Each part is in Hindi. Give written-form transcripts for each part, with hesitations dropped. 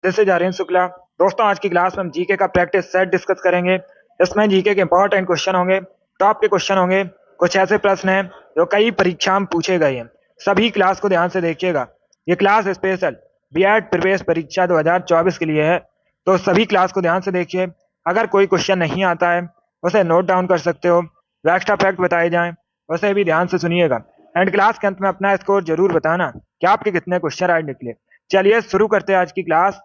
जैसे जा रहे हैं शुक्ला। दोस्तों, आज की क्लास में हम जीके का प्रैक्टिस सेट डिस्कस करेंगे। इसमें जीके के इंपॉर्टेंट क्वेश्चन होंगे, टॉप के क्वेश्चन होंगे। कुछ ऐसे प्रश्न हैं जो कई परीक्षा में पूछे गए हैं। सभी क्लास को ध्यान से देखिएगा। ये क्लास स्पेशल बीएड प्रवेश परीक्षा 2024 के लिए है, तो सभी क्लास को ध्यान से देखिए। अगर कोई क्वेश्चन नहीं आता है उसे नोट डाउन कर सकते हो। जो एक्स्ट्रा फैक्ट बताए जाएं उसे भी ध्यान से सुनिएगा। एंड क्लास के अंत में अपना स्कोर जरूर बताना कि आपके कितने क्वेश्चन राइट निकले। चलिए शुरू करते हैं आज की क्लास।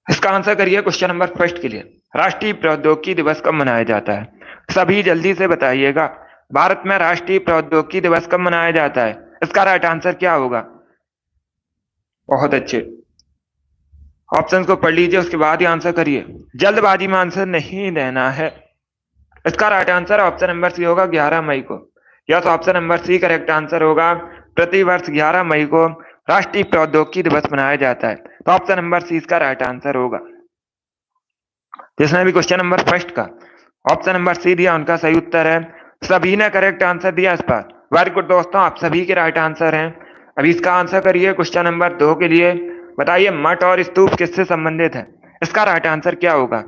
इसका आंसर करिए क्वेश्चन नंबर फर्स्ट के लिए। राष्ट्रीय प्रौद्योगिकी दिवस कब मनाया जाता है? सभी जल्दी से बताइएगा। भारत में राष्ट्रीय प्रौद्योगिकी दिवस कब मनाया जाता है? इसका राइट आंसर क्या होगा? बहुत अच्छे। ऑप्शन को पढ़ लीजिए, उसके बाद ही आंसर करिए। जल्दबाजी में आंसर नहीं देना है। इसका right answer option number C होगा 11 मई को। Yes, option number C correct answer होगा। प्रतिवर्ष 11 मई को राष्ट्रीय प्रौद्योगिकी दिवस मनाया जाता है, तो ऑप्शन नंबर सी इसका राइट आंसर होगा। जिसने भी क्वेश्चन नंबर फर्स्ट का ऑप्शन नंबर सी दिया उनका सही उत्तर है। सभी ने करेक्ट आंसर दिया इस पर। वेरी गुड दोस्तों, आप सभी के राइट आंसर हैं। अभी इसका आंसर करिए क्वेश्चन नंबर 2 के लिए। बताइए मठ और स्तूप किससे संबंधित है? इसका राइट आंसर क्या होगा?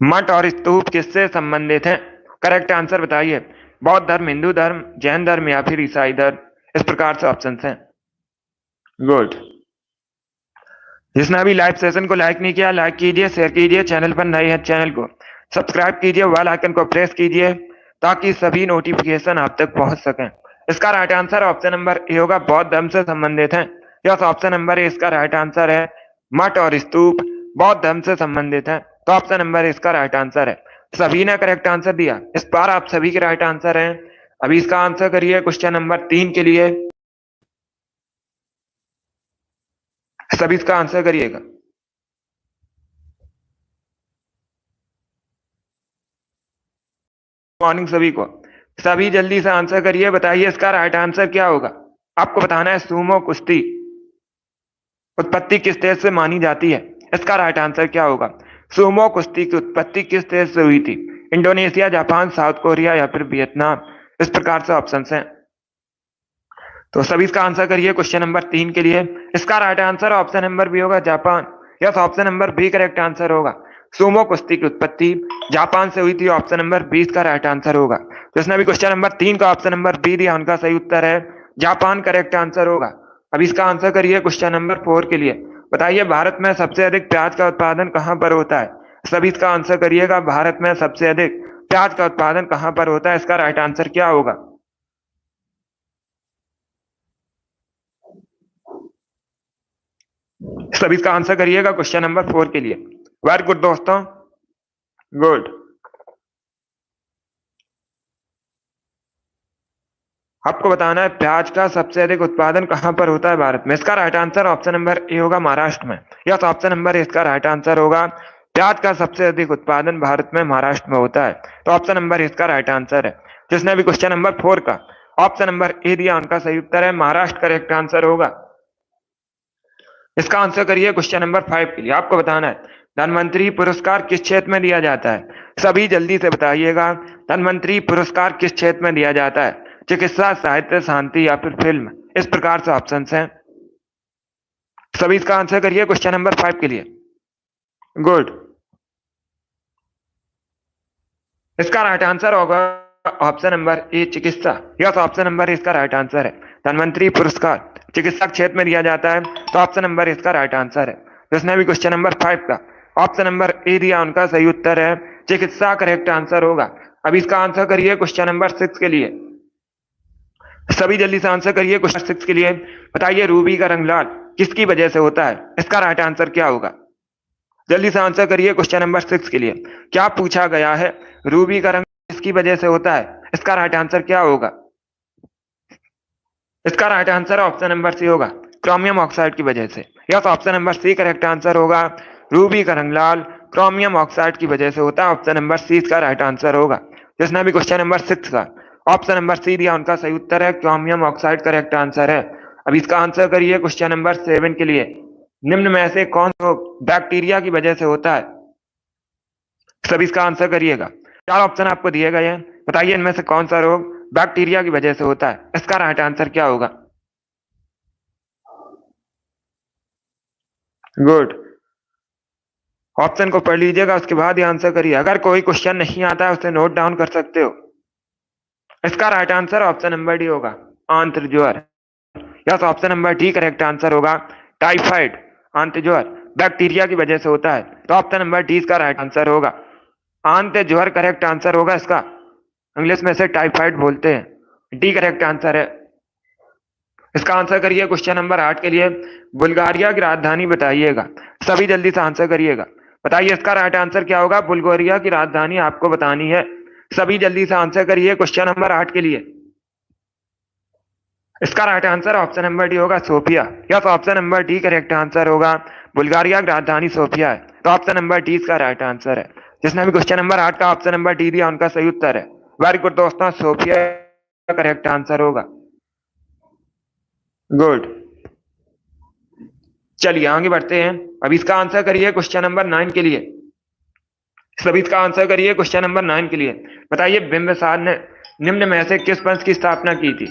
मठ और स्तूप किससे संबंधित हैं? करेक्ट आंसर बताइए। बौद्ध धर्म, हिंदू धर्म, जैन धर्म या फिर ईसाई धर्म? इस प्रकार से ऑप्शन हैं। गुड। जिसने अभी लाइव सेशन को लाइक नहीं किया, लाइक कीजिए, शेयर कीजिए। चैनल पर नए हैं चैनल को सब्सक्राइब कीजिए, बेल आइकन को प्रेस कीजिए ताकि सभी नोटिफिकेशन आप तक पहुंच सकें। इसका right answer option number A होगा, बौद्ध धर्म से संबंधित है। यस, ऑप्शन नंबर ए इसका राइट आंसर है। मठ और स्तूप बौद्ध धर्म से संबंधित है, तो ऑप्शन नंबर इसका राइट आंसर है। सभी ने करेक्ट आंसर दिया, इस बार आप सभी के राइट आंसर हैं। अभी इसका आंसर करिए क्वेश्चन नंबर 3 के लिए। सभी इसका आंसर करिएगा। मॉर्निंग सभी को। सभी जल्दी से आंसर करिए, बताइए इसका राइट आंसर क्या होगा। आपको बताना है सूमो कुश्ती उत्पत्ति किस देश से मानी जाती है? इसका राइट आंसर क्या होगा? सूमो कुश्ती की उत्पत्ति किस देश से हुई थी? इंडोनेशिया, जापान, साउथ कोरिया या फिर वियतनाम? इस प्रकार से ऑप्शन हैं। तो सभी इसका आंसर करिए क्वेश्चन नंबर 3 के लिए। इसका right answer option number B होगा, Japan. Yes, option number B correct answer होगा। सूमो कुश्ती की उत्पत्ति जापान से हुई थी, ऑप्शन नंबर 20 का राइट आंसर होगा। जिसने भी क्वेश्चन नंबर 3 का ऑप्शन नंबर बी दिया उनका सही उत्तर है, जापान करेक्ट आंसर होगा। अब इसका आंसर करिए क्वेश्चन नंबर 4 के लिए। बताइए भारत में सबसे अधिक प्याज का उत्पादन कहां पर होता है? सभी इसका आंसर करिएगा। भारत में सबसे अधिक प्याज का उत्पादन कहां पर होता है? इसका राइट आंसर क्या होगा? सभी इसका आंसर करिएगा क्वेश्चन नंबर 4 के लिए। वेरी गुड दोस्तों, गुड। आपको बताना है प्याज का सबसे अधिक उत्पादन कहां पर होता है भारत में। इसका right answer option number A होगा, महाराष्ट्र में। यस, ऑप्शन नंबर ए इसका राइट आंसर होगा। प्याज का सबसे अधिक उत्पादन भारत में महाराष्ट्र में होता है, तो ऑप्शन नंबर इसका राइट आंसर है। जिसने भी क्वेश्चन नंबर 4 का ऑप्शन नंबर ए दिया उनका सही उत्तर है, महाराष्ट्र करेक्ट आंसर होगा। इसका आंसर करिए क्वेश्चन नंबर 5 के लिए। आपको बताना है धनवंतरी पुरस्कार किस क्षेत्र में दिया जाता है? सभी जल्दी से बताइएगा। धनवंतरी पुरस्कार किस क्षेत्र में दिया जाता है? चिकित्सा, साहित्य, शांति या फिर फिल्म? इस प्रकार से ऑप्शन हैं। सभी इसका आंसर करिए क्वेश्चन नंबर 5 के लिए। गुड। इसका राइट आंसर होगा ऑप्शन नंबर ए, चिकित्सा। यस, ऑप्शन नंबर इसका राइट आंसर है। धनवंतरी पुरस्कार चिकित्सा क्षेत्र में दिया जाता है, तो ऑप्शन नंबर इसका राइट आंसर है। जिसने भी क्वेश्चन नंबर 5 का ऑप्शन नंबर ए दिया उनका सही उत्तर है, चिकित्सा करेक्ट आंसर होगा। अब इसका आंसर करिए क्वेश्चन नंबर 6 के लिए। सभी जल्दी से आंसर करिए क्वेश्चन 6 के लिए। बताइए रूबी का रंग लाल किसकी वजह से होता है? इसका राइट आंसर क्या होगा? जल्दी से आंसर करिए क्वेश्चन नंबर 6 के लिए। क्या पूछा गया है? रूबी का रंग किसकी वजह से होता है? इसका राइट आंसर क्या होगा? इसका right answer option number C होगा, क्रोमियम ऑक्साइड की वजह से। Yes, option number C correct answer होगा। रूबी का रंग लाल क्रोमियम ऑक्साइड की वजह से होता है, ऑप्शन नंबर सी इसका राइट आंसर होगा। जिसने भी क्वेश्चन नंबर 6 का ऑप्शन नंबर सी दिया उनका सही उत्तर है, क्रोमियम ऑक्साइड करेक्ट आंसर है। अब इसका आंसर करिए क्वेश्चन नंबर 7 के लिए। निम्न में से कौन सा बैक्टीरिया की वजह से होता है? सभी इसका आंसर करिएगा। 4 ऑप्शन आपको दिए गए हैं, बताइए इनमें से कौन सा रोग बैक्टीरिया की वजह से होता है? इसका राइट आंसर क्या होगा? गुड। ऑप्शन को पढ़ लीजिएगा, उसके बाद ही आंसर करिए। अगर कोई क्वेश्चन नहीं आता है उसे नोट डाउन कर सकते हो। इसका right answer option number D होगा, आंत्र ज्वर। Yes, option number D correct answer होगा। टाइफाइड आंत्र ज्वर बैक्टीरिया की वजह से होता है, तो ऑप्शन नंबर डी इसका राइट आंसर होगा। आंत्र ज्वर करेक्ट आंसर होगा इसका। इंग्लिश में से टाइफाइड बोलते हैं। डी करेक्ट आंसर है। इसका आंसर करिए क्वेश्चन नंबर 8 के लिए। बुल्गारिया की राजधानी बताइएगा। सभी जल्दी से आंसर करिएगा। बताइए इसका राइट आंसर क्या होगा। बुल्गारिया की राजधानी आपको बतानी है। सभी जल्दी से आंसर करिए क्वेश्चन नंबर 8 के लिए। इसका right answer option number D होगा, Sofia. Yes, option number D correct answer होगा। बुल्गारिया की राजधानी सोफिया है, तो ऑप्शन नंबर डी इसका राइट आंसर है। जिसने भी क्वेश्चन नंबर 8 का ऑप्शन नंबर डी दिया उनका सही उत्तर है। वेरी गुड दोस्तों, सोफिया करेक्ट आंसर होगा। गुड। चलिए आगे बढ़ते हैं। अब इसका आंसर करिए क्वेश्चन नंबर 9 के लिए। सभी इसका आंसर करिए क्वेश्चन नंबर 9 के लिए। बताइए बिंबिसार ने निम्न में से किस वंश की स्थापना की थी।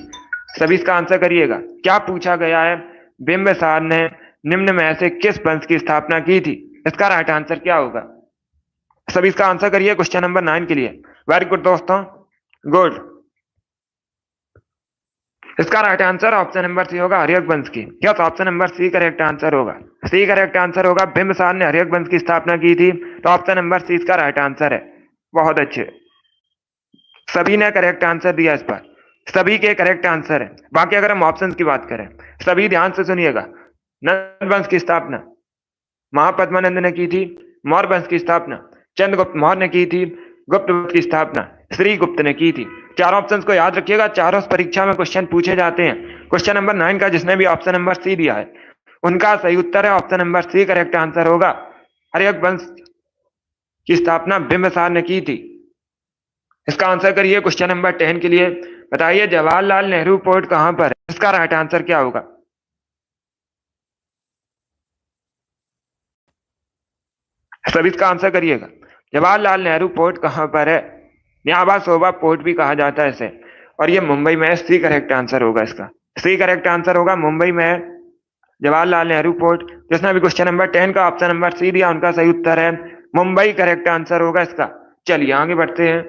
सभी इसका आंसर करिएगा। क्या पूछा गया है। बिंबिसार ने निम्न में से किस वंश की स्थापना की थी। इसका राइट आंसर क्या होगा। सभी इसका आंसर करिए क्वेश्चन नंबर 9 के लिए। वेरी गुड दोस्तों, गुड। इसका right answer option number C होगा, हर्यक वंश की। Yes, option number C correct answer होगा। सी करेक्ट आंसर होगा। बिंबिसार ने हर्यक वंश की स्थापना की थी, तो ऑप्शन नंबर सी इसका राइट आंसर है। बहुत अच्छे, सभी ने करेक्ट आंसर दिया इस पर। सभी के करेक्ट आंसर है। बाकी अगर हम ऑप्शन की बात करें, सभी ध्यान से सुनिएगा। नंद वंश की स्थापना महापद्मानंद ने की थी। मौर्य वंश की स्थापना चंद्रगुप्त मौर्य ने की थी। गुप्त वंश की स्थापना श्रीगुप्त ने की थी। चार ऑप्शंस को याद रखिएगा, चारों परीक्षा में क्वेश्चन पूछे जाते हैं। क्वेश्चन नंबर 9 का जिसने भी ऑप्शन नंबर सी दिया है उनका सही उत्तर है option number C correct answer होगा। हर्यक वंश की स्थापना बिंबिसार ने की थी। इसका आंसर करिए क्वेश्चन नंबर 10 के लिए। बताइए जवाहरलाल नेहरू पोर्ट कहां पर है। इसका राइट आंसर क्या होगा। सभी इसका आंसर करिएगा। जवाहरलाल नेहरू पोर्ट कहां पर है। न्याबा शोभा पोर्ट भी कहा जाता है इसे, और ये मुंबई में है। सी करेक्ट आंसर होगा इसका। सी करेक्ट आंसर होगा, मुंबई में है जवाहरलाल नेहरू पोर्ट। जिसने भी क्वेश्चन नंबर 10 का ऑप्शन नंबर सी दिया उनका सही उत्तर है मुंबई करेक्ट आंसर होगा इसका। चलिए आगे बढ़ते हैं।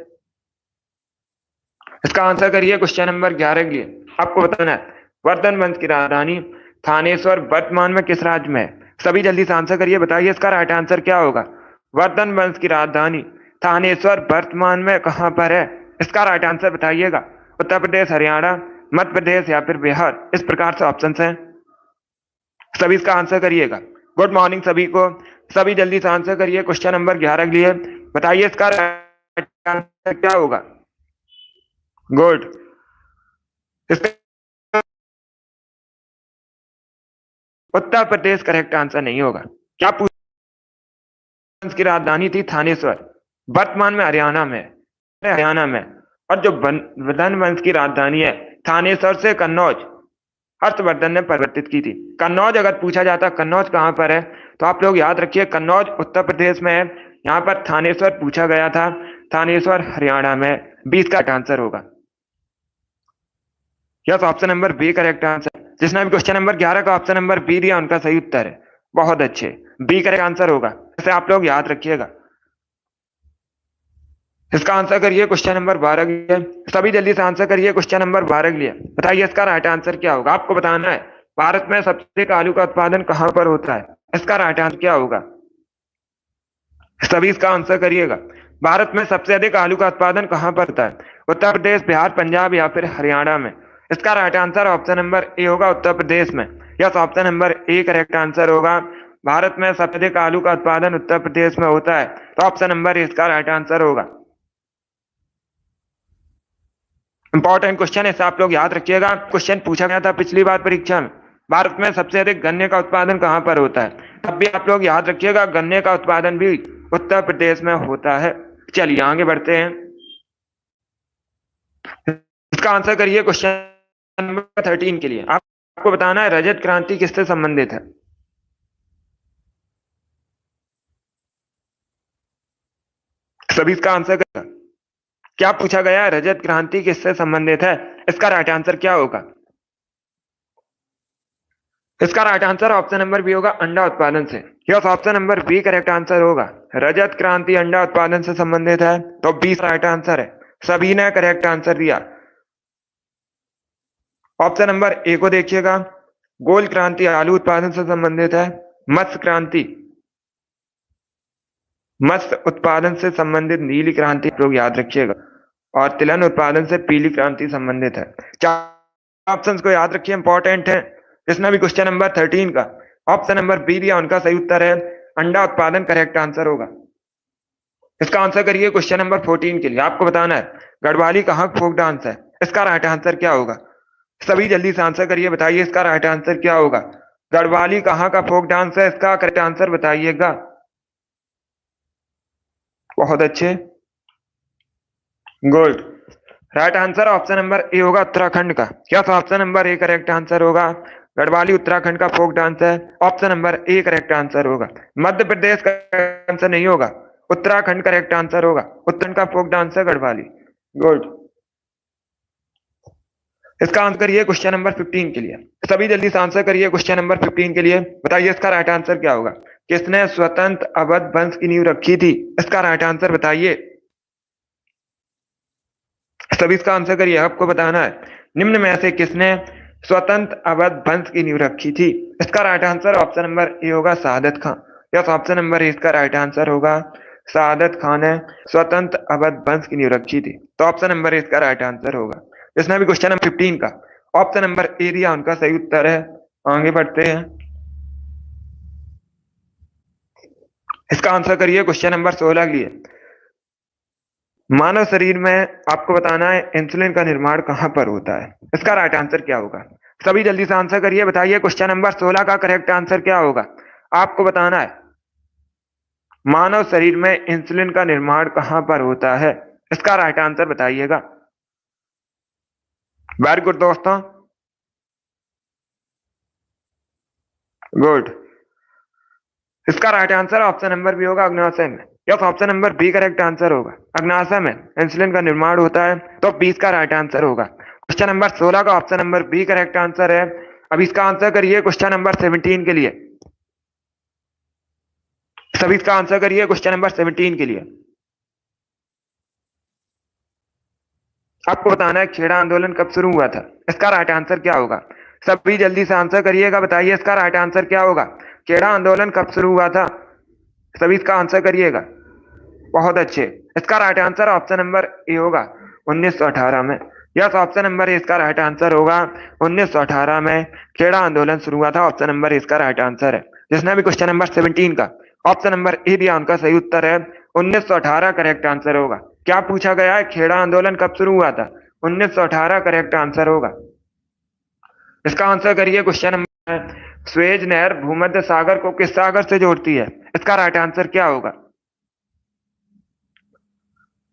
इसका आंसर करिए क्वेश्चन नंबर 11 के लिए। आपको बताना है वर्धन वंश की राजधानी थानेश्वर वर्तमान में किस राज्य में है। सभी जल्दी से आंसर करिए। बताइए इसका राइट आंसर क्या होगा। वर्धन वंश की राजधानी थानेश्वर वर्तमान में कहां पर है। इसका राइट आंसर बताइएगा। उत्तर प्रदेश, हरियाणा, मध्य प्रदेश या फिर बिहार। इस प्रकार से ऑप्शन हैं, सभी इसका आंसर करिएगा। गुड मॉर्निंग सभी को। सभी जल्दी से आंसर करिए क्वेश्चन नंबर 11 के लिए। बताइए इसका राइट आंसर क्या होगा। गुड। इसका उत्तर प्रदेश करेक्ट आंसर नहीं होगा। क्या वंश की राजधानी थी थानेश्वर, वर्तमान में हरियाणा में, हरियाणा में। और जो वर्धन वंश की राजधानी है थानेश्वर से कन्नौज हर्षवर्धन ने परिवर्तित की थी। कन्नौज अगर पूछा जाता कन्नौज कहां पर है, तो आप लोग याद रखिए कन्नौज उत्तर प्रदेश में है। यहां पर थानेश्वर पूछा गया था, थानेश्वर हरियाणा में। 20 का आंसर होगा। Yes, option number B correct answer. जिसने भी क्वेश्चन नंबर 11 का ऑप्शन नंबर बी दिया उनका सही उत्तर है। बहुत अच्छे, बी करेक्ट आंसर होगा। इसे आप लोग याद रखिएगा। इसका आंसर करिए क्वेश्चन नंबर 12 के लिए। सभी जल्दी से आंसर करिए क्वेश्चन नंबर 12 के लिए। बताइए इसका राइट आंसर क्या होगा। आपको बताना है भारत में सबसे अधिक आलू का उत्पादन कहां पर होता है। इसका राइट आंसर क्या होगा। सभी इसका आंसर करिएगा। भारत में सबसे अधिक आलू का उत्पादन कहां पर होता है। उत्तर प्रदेश, बिहार, पंजाब या फिर हरियाणा में। इसका right answer option number A होगा, उत्तर प्रदेश में। Yes, option number A correct answer होगा। भारत में सबसे अधिक आलू का उत्पादन उत्तर प्रदेश में होता है, तो ऑप्शन नंबर ए इसका राइट आंसर होगा। इंपॉर्टेंट क्वेश्चन है, आप लोग याद रखिएगा। क्वेश्चन पूछा गया था पिछली बार परीक्षा में, भारत में सबसे अधिक गन्ने का उत्पादन कहां पर होता है। तब भी आप लोग याद रखिएगा गन्ने का उत्पादन भी उत्तर प्रदेश में होता है। चलिए आगे बढ़ते हैं। इसका आंसर करिए क्वेश्चन नंबर 13 के लिए। आपको बताना है रजत क्रांति किससे संबंधित है। सभी इसका आंसर करेगा। क्या पूछा गया है, रजत क्रांति किससे संबंधित है। इसका राइट आंसर क्या होगा। इसका right answer option number B होगा, अंडा उत्पादन से। Yes, option number B correct answer होगा। रजत क्रांति अंडा उत्पादन से संबंधित है, तो बी राइट आंसर है। सभी ने करेक्ट आंसर दिया। ऑप्शन नंबर ए को देखिएगा, गोल क्रांति आलू उत्पादन से संबंधित है। मत्स्य क्रांति मत्स्य उत्पादन से संबंधित नीली क्रांति लोग याद रखिएगा, और तिलहन उत्पादन से पीली क्रांति संबंधित है। चार ऑप्शंस को याद रखिए, इंपॉर्टेंट है। इसमें भी क्वेश्चन नंबर 13 का ऑप्शन नंबर बी दिया, उनका सही उत्तर है अंडा उत्पादन करेक्ट आंसर होगा। इसका आंसर करिए क्वेश्चन नंबर 14 के लिए। आपको बताना है गढ़वाली कहाँ फोक डांस है, इसका राइट आंसर क्या होगा। सभी जल्दी से आंसर करिए, बताइए इसका राइट आंसर क्या होगा। गढ़वाली कहाँ का फोक डांस है, इसका करेक्ट आंसर बताइएगा। बहुत अच्छे, good. Right answer option number A होगा, उत्तराखंड का। क्या option number A correct answer होगा। गढ़वाली उत्तराखंड का फोक डांस है, option number A correct answer होगा। मध्य प्रदेश का आंसर नहीं होगा, उत्तराखंड करेक्ट आंसर होगा। उत्तराखंड का फोक डांस है गढ़वाली। गुड। इसका आंसर करिए क्वेश्चन नंबर 15 के लिए। सभी जल्दी से आंसर करिए क्वेश्चन नंबर 15 के लिए, बताइए इसका राइट आंसर क्या होगा। किसने स्वतंत्र अवध वंश की नींव रखी थी, इसका राइट आंसर बताइए। सभी इसका आंसर करिए, आपको बताना है निम्न में से किसने स्वतंत्र अवध वंश की नींव रखी थी। इसका right answer option number A होगा, शहादत खान। यस, ऑप्शन नंबर ए इसका राइट आंसर होगा, शहादत खान ने स्वतंत्र अवध वंश की नींव रखी थी, तो ऑप्शन नंबर ए इसका राइट आंसर होगा। इसमें भी क्वेश्चन नंबर 15 का ऑप्शन नंबर ए दिया, उनका सही उत्तर है। आगे बढ़ते हैं, इसका आंसर करिए क्वेश्चन नंबर 16 के लिए। मानव शरीर में आपको बताना है इंसुलिन का निर्माण कहां पर होता है, इसका राइट आंसर क्या होगा। सभी जल्दी से आंसर करिए, बताइए क्वेश्चन नंबर 16 का करेक्ट आंसर क्या होगा। आपको बताना है मानव शरीर में इंसुलिन का निर्माण कहां पर होता है, इसका राइट आंसर बताइएगा। वेरी गुड दोस्तों, गुड। इसका right answer option number B होगा, अग्नाशय में। Yes, option number B correct answer होगा। अग्नाशय में इंसुलिन का निर्माण होता है, तो 20 का राइट आंसर होगा। क्वेश्चन नंबर 16 का option number B correct answer है। अब इसका आंसर करिए क्वेश्चन नंबर 17 के लिए। सभी इसका आंसर करिए क्वेश्चन नंबर 17 के लिए। आपको बताना है खेड़ा आंदोलन कब शुरू हुआ था, इसका राइट आंसर क्या होगा। सभी जल्दी से आंसर करिएगा, बताइए इसका राइट आंसर क्या होगा। खेड़ा आंदोलन कब शुरू हुआ था, सभी इसका आंसर करिएगा। बहुत अच्छे, इसका right answer option number A होगा, 1918 में। यस, ऑप्शन नंबर ए इसका राइट आंसर होगा, 1918 में खेड़ा आंदोलन शुरू हुआ था। ऑप्शन नंबर ए इसका राइट आंसर है। जिसने भी क्वेश्चन नंबर 17 का ऑप्शन नंबर ए दिया, उनका सही उत्तर है 1918 करेक्ट आंसर होगा। क्या पूछा गया है, खेड़ा आंदोलन कब शुरू हुआ था, 1918 करेक्ट आंसर होगा। इसका आंसर करिए क्वेश्चन नंबर, स्वेज नहर भूमध्य सागर को किस सागर से जोड़ती है, इसका राइट आंसर क्या होगा।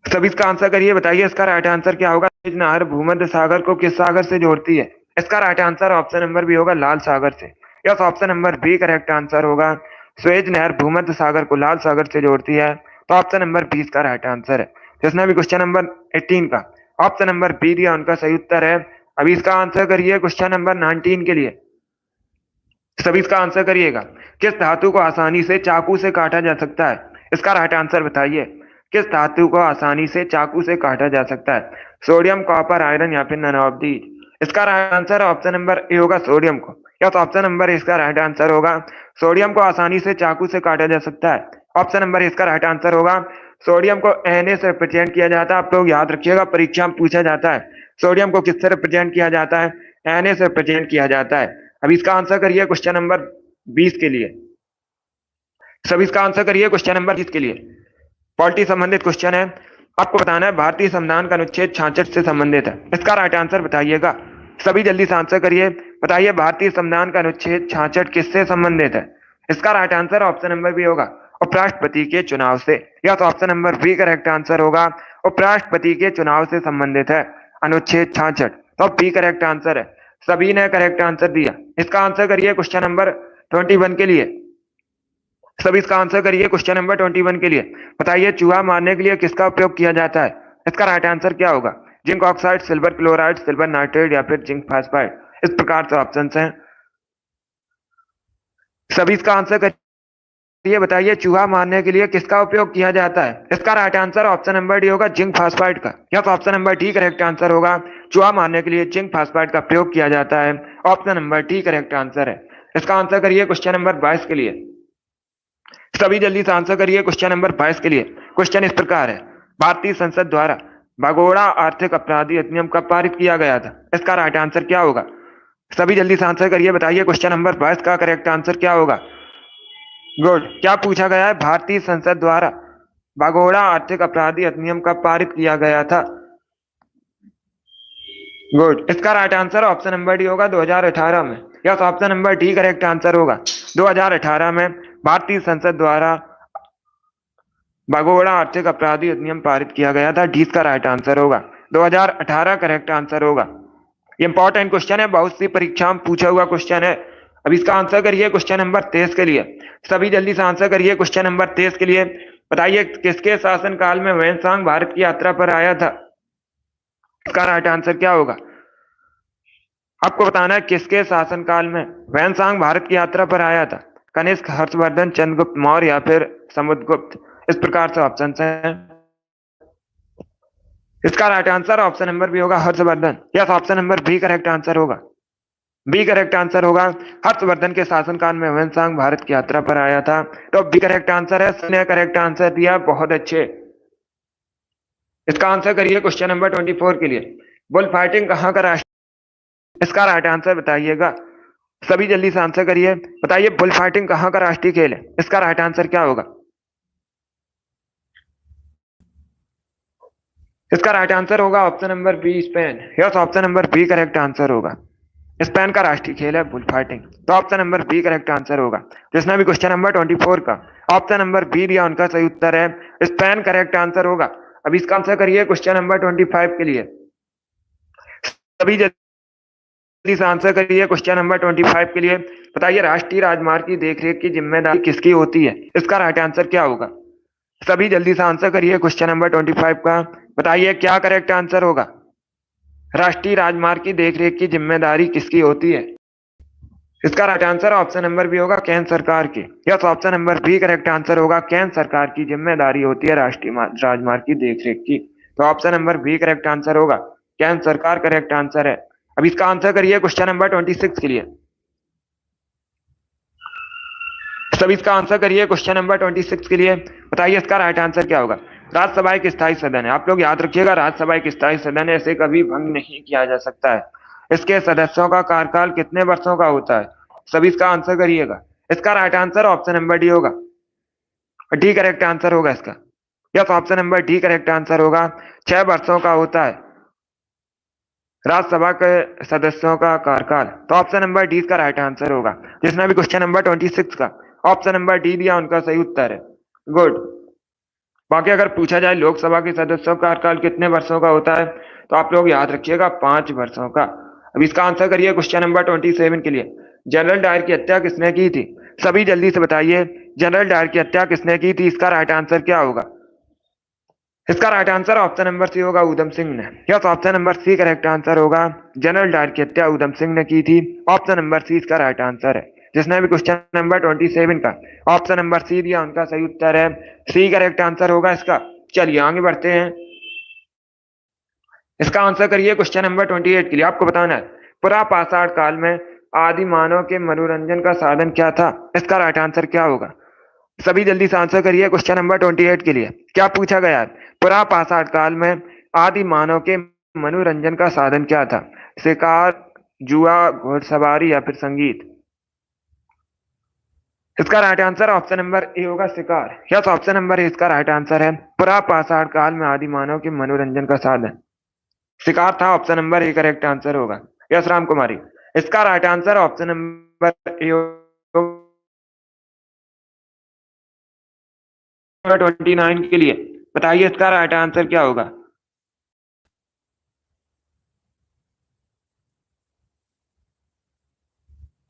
सभी इसका आंसर करिए, बताइए इसका राइट आंसर क्या होगा। स्वेज नहर भूमध्य सागर को किस सागर से जोड़ती है, इसका right answer option number B होगा, लाल सागर से। Yes, option number B correct answer होगा। स्वेज नहर भूमध्य सागर को लाल सागर से जोड़ती है, तो ऑप्शन नंबर 20 का राइट आंसर है। जिसने भी क्वेश्चन नंबर 18 का ऑप्शन नंबर बी दिया, उनका सही उत्तर है। अभी इसका आंसर करिए क्वेश्चन नंबर 19 के लिए। सभी इसका आंसर करिएगा। किस धातु को आसानी से चाकू से काटा जा सकता है, इसका राइट आंसर बताइए। किस धातु को आसानी से चाकू से काटा जा सकता है, सोडियम, कॉपर, आयरन या फिर नन ऑफ दीज। इसका right answer option number A होगा, सोडियम को। या तो ऑप्शन नंबर इसका राइट आंसर होगा, सोडियम को आसानी से चाकू से काटा जा सकता है। ऑप्शन नंबर इसका राइट आंसर होगा। सोडियम को Na से रिप्रेजेंट किया जाता है, आप लोग याद रखिएगा, परीक्षा में पूछा जाता है सोडियम को किससे रिप्रेजेंट किया जाता है, Na से रिप्रेजेंट किया जाता है। अब इसका आंसर करिए क्वेश्चन नंबर 20 के लिए। सब इसका आंसर करिए क्वेश्चन नंबर 20 के लिए। पॉलिटी संबंधित क्वेश्चन है, आपको बताना है भारतीय संविधान का अनुच्छेद 66 से संबंधित है, इसका राइट आंसर बताइएगा। सभी जल्दी से आंसर करिए, बताइए भारतीय संविधान का अनुच्छेद 66 किससे संबंधित है, इसका right answer option number B होगा, उपराष्ट्रपति के चुनाव से। या तो option number B correct answer होगा, उपराष्ट्रपति के चुनाव से संबंधित है अनुच्छेद 66, तो बी करेक्ट आंसर है। सभी ने करेक्ट आंसर दिया। इसका आंसर करिए क्वेश्चन नंबर 21 के लिए। सभी इसका आंसर करिए क्वेश्चन नंबर 21 के लिए। बताइए चूहा मारने के लिए किसका उपयोग किया जाता है, इसका राइट आंसर क्या होगा। Zinc oxide, silver chloride, silver nitrate या फिर जिंक फास्फाइड। इस प्रकार से ऑप्शन हैं। सभी इसका आंसर करिए। बताइए चूहा मारने के लिए किसका उपयोग किया जाता है? इसका right answer option number D होगा, जिंक फास्फाइड का। Yes, option number D correct answer होगा। चूहा मारने के लिए जिंक फास्फाइड का प्रयोग किया जाता है। Option number D correct answer है। इसका आंसर करिए क्वेश्चन नंबर 22 के लिए। सभी जल्दी से आंसर करिए क्वेश्चन नंबर 22 के लिए। क्वेश्चन इस प्रकार है, भारतीय संसद द्वारा भगोड़ा आर्थिक अपराधी अधिनियम कब पारित किया गया था? इसका राइट आंसर क्या होगा? सभी जल्दी से आंसर करिए। बताइए क्वेश्चन नंबर 22 का करेक्ट आंसर क्या होगा? गुड। क्या पूछा गया है? भारतीय संसद द्वारा भगोड़ा आर्थिक अपराधी अधिनियम कब पारित किया गया था? गुड। इसका right answer option number D होगा, 2018 में। Yes, option number D correct answer होगा। 2018 में भारतीय संसद द्वारा भगोड़ा आर्थिक अपराधी अधिनियम पारित किया गया था। डी इसका राइट आंसर होगा। 2018 करेक्ट आंसर होगा। ये इंपॉर्टेंट क्वेश्चन है, बहुत सी परीक्षा में पूछा हुआ क्वेश्चन है। अब इसका आंसर करिए क्वेश्चन नंबर 23 के लिए। सभी जल्दी से आंसर करिए क्वेश्चन नंबर 23 के लिए। बताइए किसके शासनकाल में वैनसांग भारत की यात्रा पर आया था? इसका राइट आंसर क्या होगा? आपको बताना है किसके शासनकाल में वैनसांग भारत की यात्रा पर आया था। कनिष्क, हर्षवर्धन, चंद्रगुप्त मौर्य या फिर समुद्रगुप्त। इस प्रकार से ऑप्शन है। इसका right answer option number B होगा, Harshvardhan. Yes, option number B correct answer होगा। बी करेक्ट आंसर होगा। हर्षवर्धन के शासनकाल में वैनसांग भारत की यात्रा पर आया था। तो बी करेक्ट आंसर है। उसने करेक्ट आंसर दिया, बहुत अच्छे। इसका आंसर करिए क्वेश्चन नंबर 24 के लिए। बुल फाइटिंग कहाँ का राष्ट्रीय? इसका राइट आंसर बताइएगा। सभी जल्दी से आंसर करिए। बताइए बुल फाइटिंग कहाँ का राष्ट्रीय खेल है? इसका राइट आंसर क्या होगा? इसका राइट आंसर होगा option number B, Spain. Yes, option number B correct answer होगा। स्पेन का राष्ट्रीय खेल है बुल फाइटिंग। तो option number B correct answer होगा। जिसने भी क्वेश्चन नंबर 24 का ऑप्शन नंबर बी दिया, उनका सही उत्तर है स्पेन करेक्ट आंसर होगा। अब इसका आंसर करिए क्वेश्चन नंबर 25 के लिए। सभी जल्दी से आंसर करिए क्वेश्चन नंबर 25 के लिए। बताइए राष्ट्रीय राजमार्ग की देखरेख की जिम्मेदारी किसकी होती है? इसका राइट आंसर क्या होगा? सभी जल्दी से आंसर करिए क्वेश्चन नंबर 25 का। बताइए क्या करेक्ट आंसर होगा? राष्ट्रीय राजमार्ग की देखरेख की जिम्मेदारी किसकी होती है? इसका right answer option number B होगा, केंद्र सरकार की। Yes, option number B correct answer होगा। केंद्र सरकार की जिम्मेदारी होती है राष्ट्रीय राजमार्ग की देखरेख की। तो option number B correct answer होगा। केंद्र सरकार करेक्ट आंसर है। अब इसका आंसर करिए क्वेश्चन नंबर 26 के लिए। सब इसका आंसर करिए क्वेश्चन नंबर 26 के लिए। बताइए इसका राइट आंसर क्या होगा? राज्यसभा एक स्थायी सदन है। आप लोग याद रखिएगा, राज्यसभा एक स्थायी सदन है, इसे कभी भंग नहीं किया जा सकता है। इसके सदस्यों का कार्यकाल कितने वर्षों का होता है? सभी इसका आंसर करिएगा। इसका right answer option number D होगा। डी करेक्ट आंसर होगा इसका। Yes, option number D correct answer होगा। 6 वर्षों का होता है राज्यसभा के सदस्यों का कार्यकाल। तो ऑप्शन नंबर डी का राइट आंसर होगा। जिसने भी क्वेश्चन नंबर 26 का ऑप्शन नंबर डी दिया, उनका सही उत्तर है। गुड। बाकी अगर पूछा जाए लोकसभा के सदस्यों का कार्यकाल कितने वर्षों का होता है, तो आप लोग याद रखिएगा 5 वर्षों का। अब इसका आंसर करिए क्वेश्चन नंबर 27 के लिए। जनरल डायर की हत्या किसने की थी? सभी जल्दी से बताइए जनरल डायर की हत्या किसने की थी? इसका राइट आंसर क्या होगा? इसका right answer option number C होगा, ऊधम सिंह ने। Yes, option number C correct answer होगा। जनरल डायर की हत्या ऊधम सिंह ने की थी। ऑप्शन नंबर सी इसका राइट आंसर है। जिसने भी क्वेश्चन नंबर 27 का ऑप्शन नंबर सी दिया, उनका सही उत्तर है सी करेक्ट आंसर होगा इसका। चलिए आगे बढ़ते हैं। इसका आंसर करिए क्वेश्चन नंबर 28 के लिए। आपको बताना है पुरा पाषाण काल में आदि मानव के मनोरंजन का साधन क्या था? इसका राइट आंसर क्या होगा? सभी जल्दी से आंसर करिए क्वेश्चन नंबर 28 के लिए। क्या पूछा गया है? पुरा पाषाण काल में आदि मानव के मनोरंजन का साधन क्या था? शिकार, जुआ, घुड़सवारी या फिर संगीत? इसका right answer option number A होगा, शिकार। यस, ऑप्शन नंबर ए इसका राइट आंसर है। पुरा पाषाण काल में आदि मानव के मनोरंजन का साधन शिकार था। Option number A correct answer होगा। यस राम कुमारी, इसका right answer option number A होगा 29 के लिए। बताइए इसका राइट आंसर क्या होगा?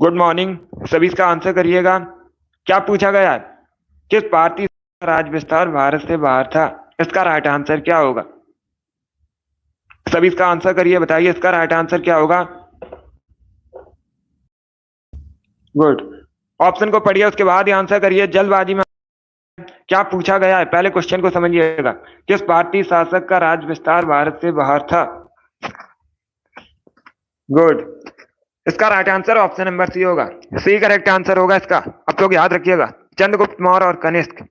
गुड मॉर्निंग, सभी इसका आंसर करिएगा। क्या पूछा गया है? किस भारतीय राज विस्तार भारत से बाहर था? इसका राइट आंसर क्या होगा? सभी इसका आंसर करिए। बताइए इसका राइट आंसर क्या होगा? गुड। ऑप्शन को पढ़िए, उसके बाद ही आंसर करिए। जल्दबाजी में क्या पूछा गया है, पहले क्वेश्चन को समझिएगा। किस भारतीय शासक का राज्य विस्तार भारत से बाहर था? गुड। इसका right answer option number C होगा। सी करेक्ट आंसर होगा इसका। आप लोग याद रखिएगा, चंद्रगुप्त मौर्य और कनिष्क,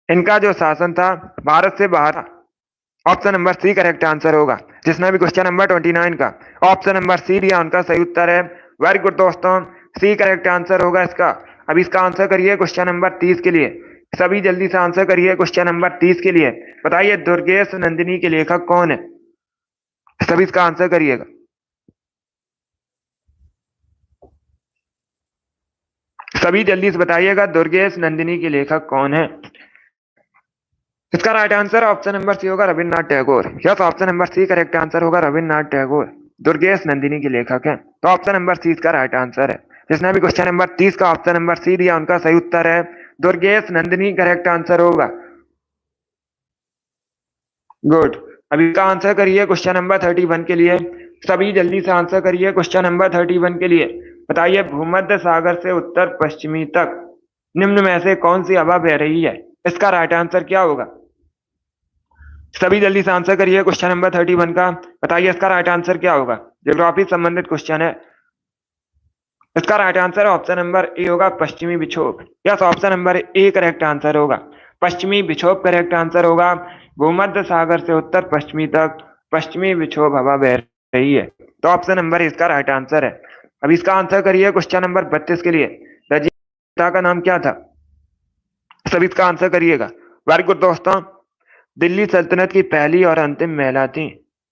इनका जो शासन था भारत से बाहर था। Option number C correct answer होगा। जिसने भी क्वेश्चन नंबर 29 का ऑप्शन नंबर सी दिया, उनका सही उत्तर है। वेरी गुड दोस्तों, सी करेक्ट आंसर होगा इसका। अब इसका आंसर करिए क्वेश्चन नंबर 30 के लिए। सभी जल्दी से आंसर करिए क्वेश्चन नंबर 30 के लिए। बताइए दुर्गेश नंदिनी के लेखक कौन है? सभी इसका आंसर करिएगा। सभी जल्दी से बताइएगा, दुर्गेश नंदिनी के लेखक कौन है? इसका right answer option number C होगा, Rabindranath Tagore. Yes, option number C correct answer होगा, रविन्द्रनाथ टैगोर दुर्गेश नंदिनी के लेखक हैं। तो ऑप्शन नंबर सी इसका राइट आंसर है। जिसने भी क्वेश्चन नंबर 30 का ऑप्शन नंबर सी दिया, उनका सही उत्तर है दुर्गेश नंदिनी करेक्ट आंसर होगा। गुड। अभी इसका आंसर करिए क्वेश्चन नंबर 31 के लिए। सभी जल्दी से आंसर करिए क्वेश्चन नंबर 31 के लिए। बताइए भूमध्य सागर से उत्तर पश्चिमी तक निम्न में से कौन सी हवा बह रही है? इसका राइट आंसर क्या होगा? सभी जल्दी से आंसर करिए क्वेश्चन नंबर 31 का। बताइए इसका राइट आंसर क्या होगा। ज्योग्राफी संबंधित क्वेश्चन है। इसका right answer option number A होगा, पश्चिमी विक्षोभ। Yes, option number A correct answer होगा, पश्चिमी विक्षोभ करेक्ट आंसर होगा। भूमध्य सागर से उत्तर पश्चिमी तक पश्चिमी विक्षोभ हवा बह रही है। तो ऑप्शन नंबर इसका राइट आंसर है। अब इसका आंसर करिए क्वेश्चन नंबर 32 के लिए। रजिया का नाम क्या था? सभी इसका आंसर करिएगा। वेरी गुड दोस्तों, दिल्ली सल्तनत की पहली और अंतिम महिला थी।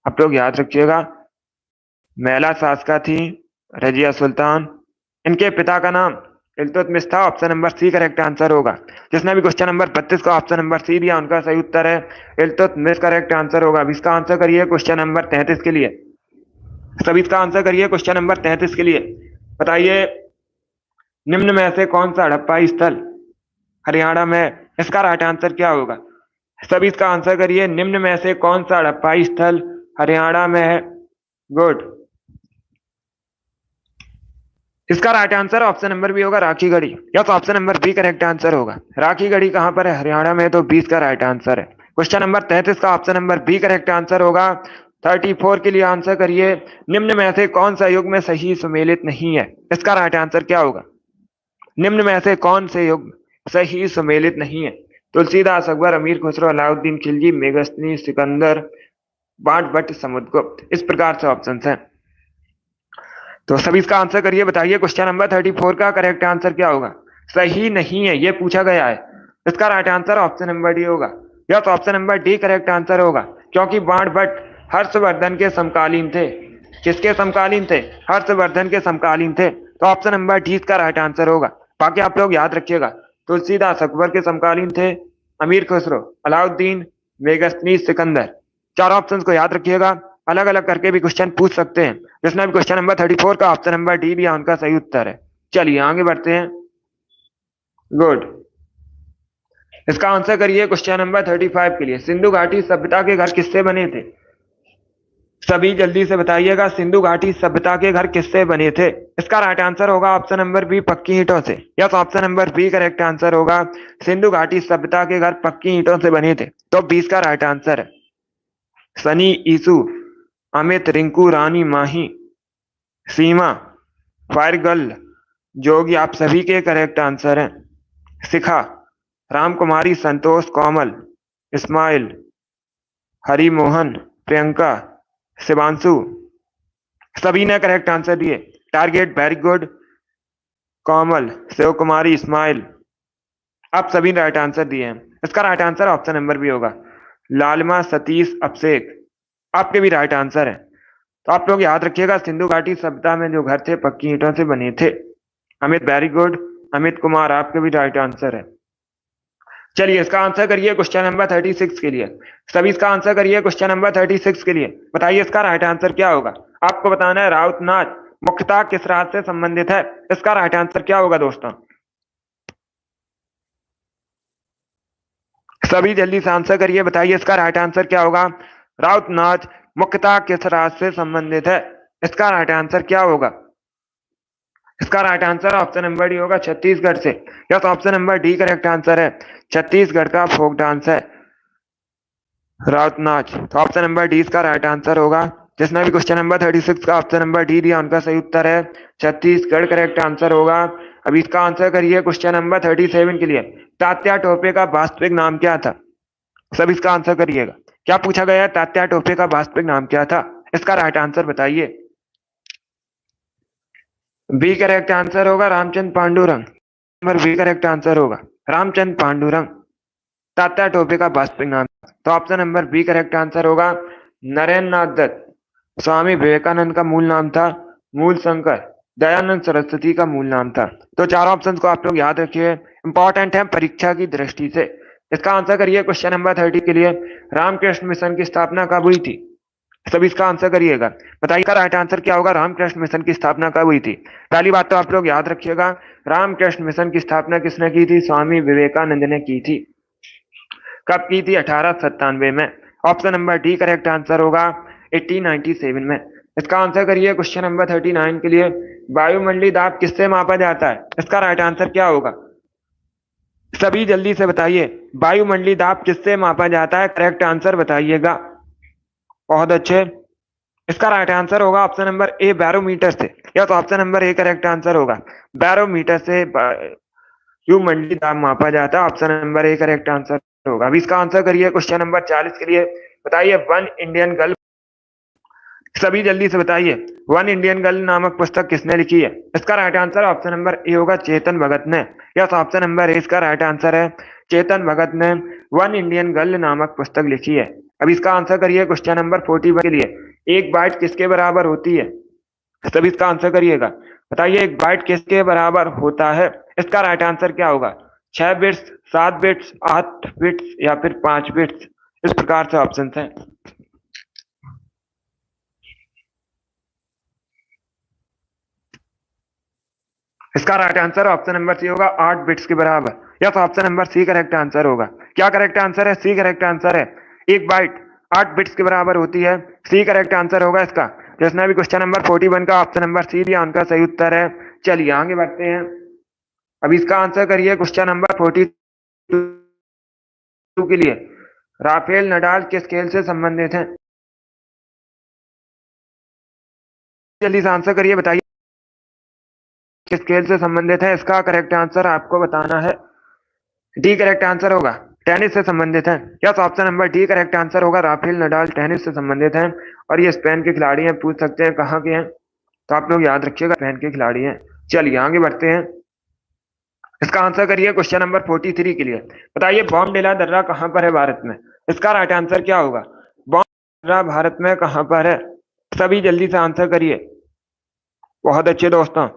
आप लोग याद रखिएगा, महिला शासका थी रजिया सुल्तान। इनके पिता का नाम इल्तुतमिश था। Option number C correct answer होगा। जिसने भी क्वेश्चन नंबर 32 का ऑप्शन नंबर सी दिया, उनका सही उत्तर है इल्तुतमिश करेक्ट आंसर होगा। अब इसका आंसर करिए क्वेश्चन नंबर 33 के लिए। सभी इसका आंसर करिए क्वेश्चन नंबर 33 के लिए। बताइए निम्न में से कौन सा हड़प्पा स्थल हरियाणा में? इसका राइट आंसर क्या होगा? सभी इसका आंसर करिए। निम्न में से कौन सा हड़प्पा स्थल हरियाणा में है? गुड। इसका right answer option number B होगा, Rakhigarhi. Yes, option number B correct answer होगा। राखीगढ़ी कहां पर है? हरियाणा में। तो 20 का राइट आंसर है। क्वेश्चन नंबर 33 का option number B correct answer होगा। 34 के लिए आंसर करिए। निम्न में से कौन सा युग में सही सुमेलित नहीं है? इसका राइट आंसर क्या होगा? निम्न में से कौन से युग सही सुमेलित नहीं है? तुलसीदास, अकबर, अमीर खुसरो, अलाउद्दीन खिलजी, मेगस्थनी, सिकंदर, बाण भट्ट, समुद्रगुप्त। इस प्रकार से ऑप्शन है। तो सभी इसका आंसर करिए। बताइए क्वेश्चन नंबर 34 का करेक्ट आंसर क्या होगा? सही नहीं है, ये पूछा गया है। इसका right answer option number D होगा। Yes, option number D correct answer होगा, क्योंकि बाण भट्ट हर्षवर्धन के समकालीन थे। किसके समकालीन थे? हर्षवर्धन के समकालीन थे। तो ऑप्शन नंबर डी इसका राइट आंसर होगा। बाकी आप लोग याद रखिएगा, तुलसीदास अकबर के समकालीन थे, अमीर खुसरो, अलाउद्दीन, मेगस्थनी, सिकंदर। चार ऑप्शंस को याद रखिएगा। अलग अलग करके भी क्वेश्चन पूछ सकते हैं। जिसने भी क्वेश्चन नंबर 34 का ऑप्शन नंबर डी दिया, उनका सही उत्तर है। चलिए आगे बढ़ते हैं। गुड। इसका आंसर करिए क्वेश्चन नंबर 35 के लिए। सिंधु घाटी सभ्यता के घर किससे बने थे? सभी जल्दी से बताइएगा, सिंधु घाटी सभ्यता के घर किससे बने थे? इसका राइट आंसर होगा ऑप्शन नंबर बी, पक्की ईंटों से। Yes, option number B correct answer होगा। सिंधु घाटी सभ्यता के घर पक्की ईंटों से बने थे। तो 20 का राइट आंसर है। सनी, ईसु, अमित, रिंकू, रानी, माही, सीमा, फायर गर्ल, जोगी, आप सभी के करेक्ट आंसर हैं। शिखा, रामकुमारी, संतोष, कोमल, इस्माइल, हरिमोहन, प्रियंका, शिवांशु, सभी ने करेक्ट आंसर दिए। Target, very good. Komal, Shiv Kumari, Ismail, आप सभी ने राइट आंसर दिए हैं। इसका right answer option number B होगा। लालिमा, सतीश, अभिषेक, आपके भी राइट आंसर है। तो आप लोग याद रखिएगा, सिंधु घाटी सभ्यता में जो घर थे पक्की ईंटों से बने थे। Amit, very good. अमित कुमार, आपके भी राइट आंसर है। चलिए इसका आंसर करिए क्वेश्चन नंबर 36 के लिए। सभी इसका आंसर करिए क्वेश्चन नंबर 36 के लिए। बताइए इसका राइट आंसर क्या होगा? आपको बताना है राउत नाच मुख्यतः किस राज्य से संबंधित है? इसका राइट आंसर क्या होगा दोस्तों? सभी जल्दी से आंसर करिए। बताइए इसका राइट आंसर क्या होगा? राउत नाच मुख्यतः किस राज्य से संबंधित है? इसका राइट आंसर क्या होगा? इसका right answer option number D होगा छत्तीसगढ़ से। Yes, option number D correct answer है। छत्तीसगढ़ का फोक डांस है राउत नाच। तो ऑप्शन नंबर डी इसका राइट आंसर होगा। जिसने भी क्वेश्चन नंबर 36 का ऑप्शन नंबर डी दिया उनका सही उत्तर है छत्तीसगढ़ करेक्ट आंसर होगा। अब इसका आंसर करिए क्वेश्चन नंबर 37 के लिए। तात्या टोपे का वास्तविक नाम क्या था? सब इसका आंसर करिएगा। क्या पूछा गया है? तात्या टोपे का वास्तविक नाम क्या था? इसका राइट आंसर बताइए। बी करेक्ट आंसर होगा Ramchandra Pandurang. Number B correct answer होगा रामचंद्र पांडुरंग। तात्या टोपे का वास्तविक नाम। तो option number B correct answer होगा। नरेंद्र नाथ दत्त स्वामी विवेकानंद का मूल नाम था मूल शंकर दयानंद सरस्वती का मूल नाम था। तो चारों ऑप्शन को आप लोग याद रखिए, इंपॉर्टेंट है परीक्षा की दृष्टि से। इसका आंसर करिए क्वेश्चन नंबर 30 के लिए। रामकृष्ण मिशन की स्थापना कब हुई थी? सब इसका आंसर करिएगा। बताइए का राइट आंसर क्या होगा? रामकृष्ण मिशन की स्थापना कब हुई थी? पहली बात तो आप लोग याद रखिएगा, रामकृष्ण मिशन की स्थापना किसने की थी? स्वामी विवेकानंद ने की थी। कब की थी? 1897 में। Option number D correct answer होगा 1897 में। इसका आंसर करिए क्वेश्चन नंबर 39 के लिए। वायुमंडलीय दाब किससे मापा जाता है? इसका राइट आंसर क्या होगा? सभी जल्दी से बताइए, वायुमंडलीय दाब किससे मापा जाता है? करेक्ट आंसर बताइएगा। बहुत अच्छे। इसका राइट आंसर होगा ऑप्शन नंबर ए बैरोमीटर से। या तो option number A correct answer होगा। बैरोमीटर से वायुमंडलीय दाब मापा जाता है। Option number A correct answer होगा। अभी इसका आंसर करिए क्वेश्चन नंबर 40 के लिए। बताइए वन इंडियन गर्ल, सभी जल्दी से बताइए, वन इंडियन गर्ल नामक पुस्तक किसने लिखी है? इसका right answer option number A होगा चेतन भगत ने। यस, ऑप्शन नंबर ए इसका राइट आंसर है। चेतन भगत ने वन इंडियन गर्ल नामक पुस्तक लिखी है। अब इसका आंसर करिए क्वेश्चन नंबर 41 के लिए। एक बाइट किसके बराबर होती है? सभी इसका आंसर करिएगा। बताइए एक बाइट किसके बराबर होता है? इसका राइट आंसर क्या होगा? 6 बिट्स, 7 बिट्स, 8 बिट्स या फिर 5 बिट्स। इस प्रकार से ऑप्शन है। इसका right answer option number C होगा 8 बिट्स के बराबर। Yes, option number C correct answer होगा। क्या करेक्ट आंसर है? सी करेक्ट आंसर है। एक बाइट 8 बिट्स के बराबर होती है। सी करेक्ट आंसर होगा इसका। जिसने भी क्वेश्चन नंबर 41 का ऑप्शन नंबर सी दिया उनका सही उत्तर है। चलिए आगे बढ़ते हैं। अब इसका आंसर करिए क्वेश्चन नंबर 42 के लिए। राफेल नडाल किस खेल से संबंधित हैं? जल्दी से आंसर करिए, बताइए किस खेल से संबंधित है? इसका करेक्ट आंसर आपको बताना है। डी करेक्ट आंसर होगा टेनिस से संबंधित है। Yes, option number D correct answer होगा। राफेल नडाल टेनिस से संबंधित हैं और ये स्पेन के खिलाड़ी हैं। पूछ सकते हैं कहाँ के हैं, तो आप लोग याद रखिएगा स्पेन के खिलाड़ी हैं। चलिए आगे बढ़ते हैं। इसका आंसर करिए क्वेश्चन नंबर 43 के लिए। बताइए बॉमडिला दर्रा कहाँ पर है भारत में? इसका राइट आंसर क्या होगा? बॉमडिला भारत में कहाँ पर है? सभी जल्दी से आंसर करिए। बहुत अच्छे दोस्तों,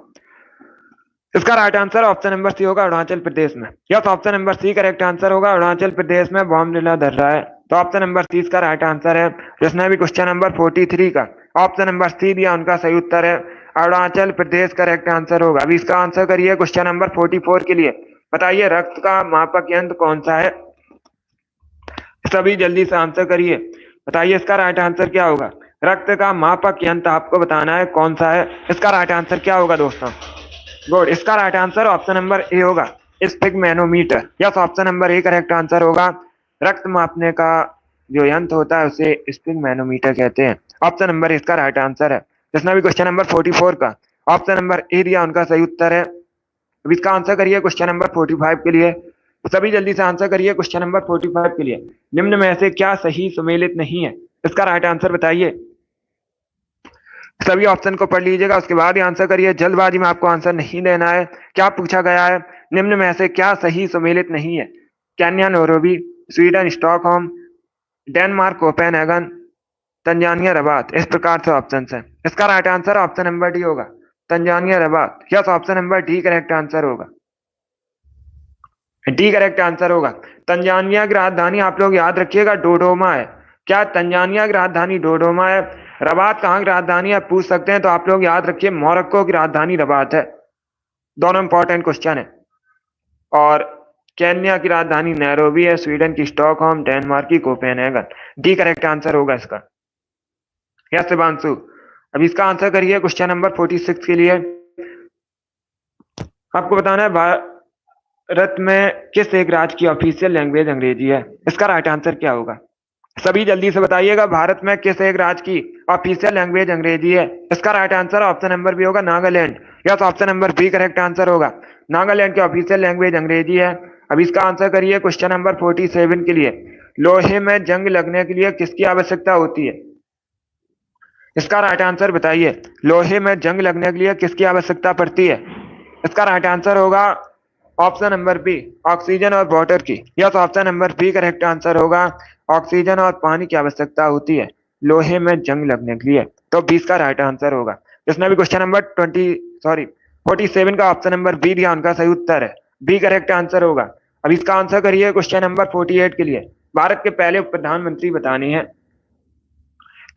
इसका right answer option number C होगा अरुणाचल प्रदेश में। Yes, option number C correct answer होगा। अरुणाचल प्रदेश में बॉमडिला दर्रा है। तो ऑप्शन नंबर सी इसका राइट आंसर है। जिसने भी क्वेश्चन नंबर 43 का ऑप्शन नंबर सी दिया उनका सही उत्तर है अरुणाचल प्रदेश करेक्ट आंसर होगा। अभी इसका आंसर करिए क्वेश्चन नंबर 44 के लिए। बताइए रक्त का मापक यंत्र कौन सा है? सभी जल्दी से आंसर करिए। बताइए इसका राइट आंसर क्या होगा? रक्त का मापक यंत्र आपको बताना है कौन सा है। इसका राइट आंसर क्या होगा दोस्तों? गुड, इसका right answer option number A होगा sphygmomanometer. Yes, option number A correct answer होगा। रक्त मापने का जो यंत्र होता है उसे स्फिग्मेनोमीटर कहते हैं। ऑप्शन नंबर इसका राइट आंसर है। जिसने भी क्वेश्चन नंबर 44 का ऑप्शन नंबर ए दिया उनका सही उत्तर है। अब इसका आंसर करिए क्वेश्चन नंबर 45 के लिए। सभी जल्दी से आंसर करिए क्वेश्चन नंबर 45 के लिए। निम्न में से क्या सही सुमेलित नहीं है? इसका राइट आंसर बताइए। सभी ऑप्शन को पढ़ लीजिएगा, उसके बाद ही आंसर करिए। जल्दबाजी में आपको आंसर नहीं देना है। क्या पूछा गया है? निम्न में से क्या सही सुमेलित नहीं है? Kenya Nairobi, Sweden Stockholm, Denmark Copenhagen, Tanzania Rabat. इस प्रकार से ऑप्शन है। इसका right answer option number D होगा Tanzania Rabat. Yes, option number D correct answer होगा। डी करेक्ट आंसर होगा। तंजानिया की राजधानी आप लोग याद रखिएगा डोडोमा है। क्या तंजानिया की राजधानी डोडोमा है? रबात कहाँ की राजधानी है पूछ सकते हैं, तो आप लोग याद रखिए मोरक्को की राजधानी रबात है। दोनों इंपॉर्टेंट क्वेश्चन है। और केन्या की राजधानी नैरोबी है, स्वीडन की स्टॉकहोम, डेनमार्क की कोपेनहेगन। डी करेक्ट आंसर होगा इसका। यस शिवांशु, अब इसका आंसर करिए क्वेश्चन नंबर 46 के लिए। आपको बताना है भारत में किस एक राज्य की ऑफिशियल लैंग्वेज अंग्रेजी है। इसका राइट आंसर क्या होगा? सभी जल्दी से बताइएगा, भारत में किस एक राज्य की ऑफिशियल लैंग्वेज अंग्रेजी है। इसका right answer option number B होगा Nagaland. Yes, option number B correct answer होगा। नागालैंड की ऑफिशियल लैंग्वेज अंग्रेजी है। अब इसका आंसर करिए क्वेश्चन नंबर 47 के लिए। लोहे में जंग लगने के लिए किसकी आवश्यकता होती है? इसका राइट आंसर बताइए। लोहे में जंग लगने के लिए किसकी आवश्यकता पड़ती है? इसका राइट आंसर होगा ऑप्शन नंबर बी, ऑक्सीजन और वाटर की। Yes, option number B correct answer होगा। ऑक्सीजन और पानी की आवश्यकता होती है लोहे में जंग लगने के लिए। तो 20 का राइट आंसर होगा। जिसने भी क्वेश्चन नंबर 47 का ऑप्शन नंबर बी दिया, उनका सही उत्तर है बी करेक्ट आंसर होगा। अब इसका आंसर करिए क्वेश्चन नंबर 48 के लिए। भारत के पहले उप प्रधानमंत्री बताने हैं।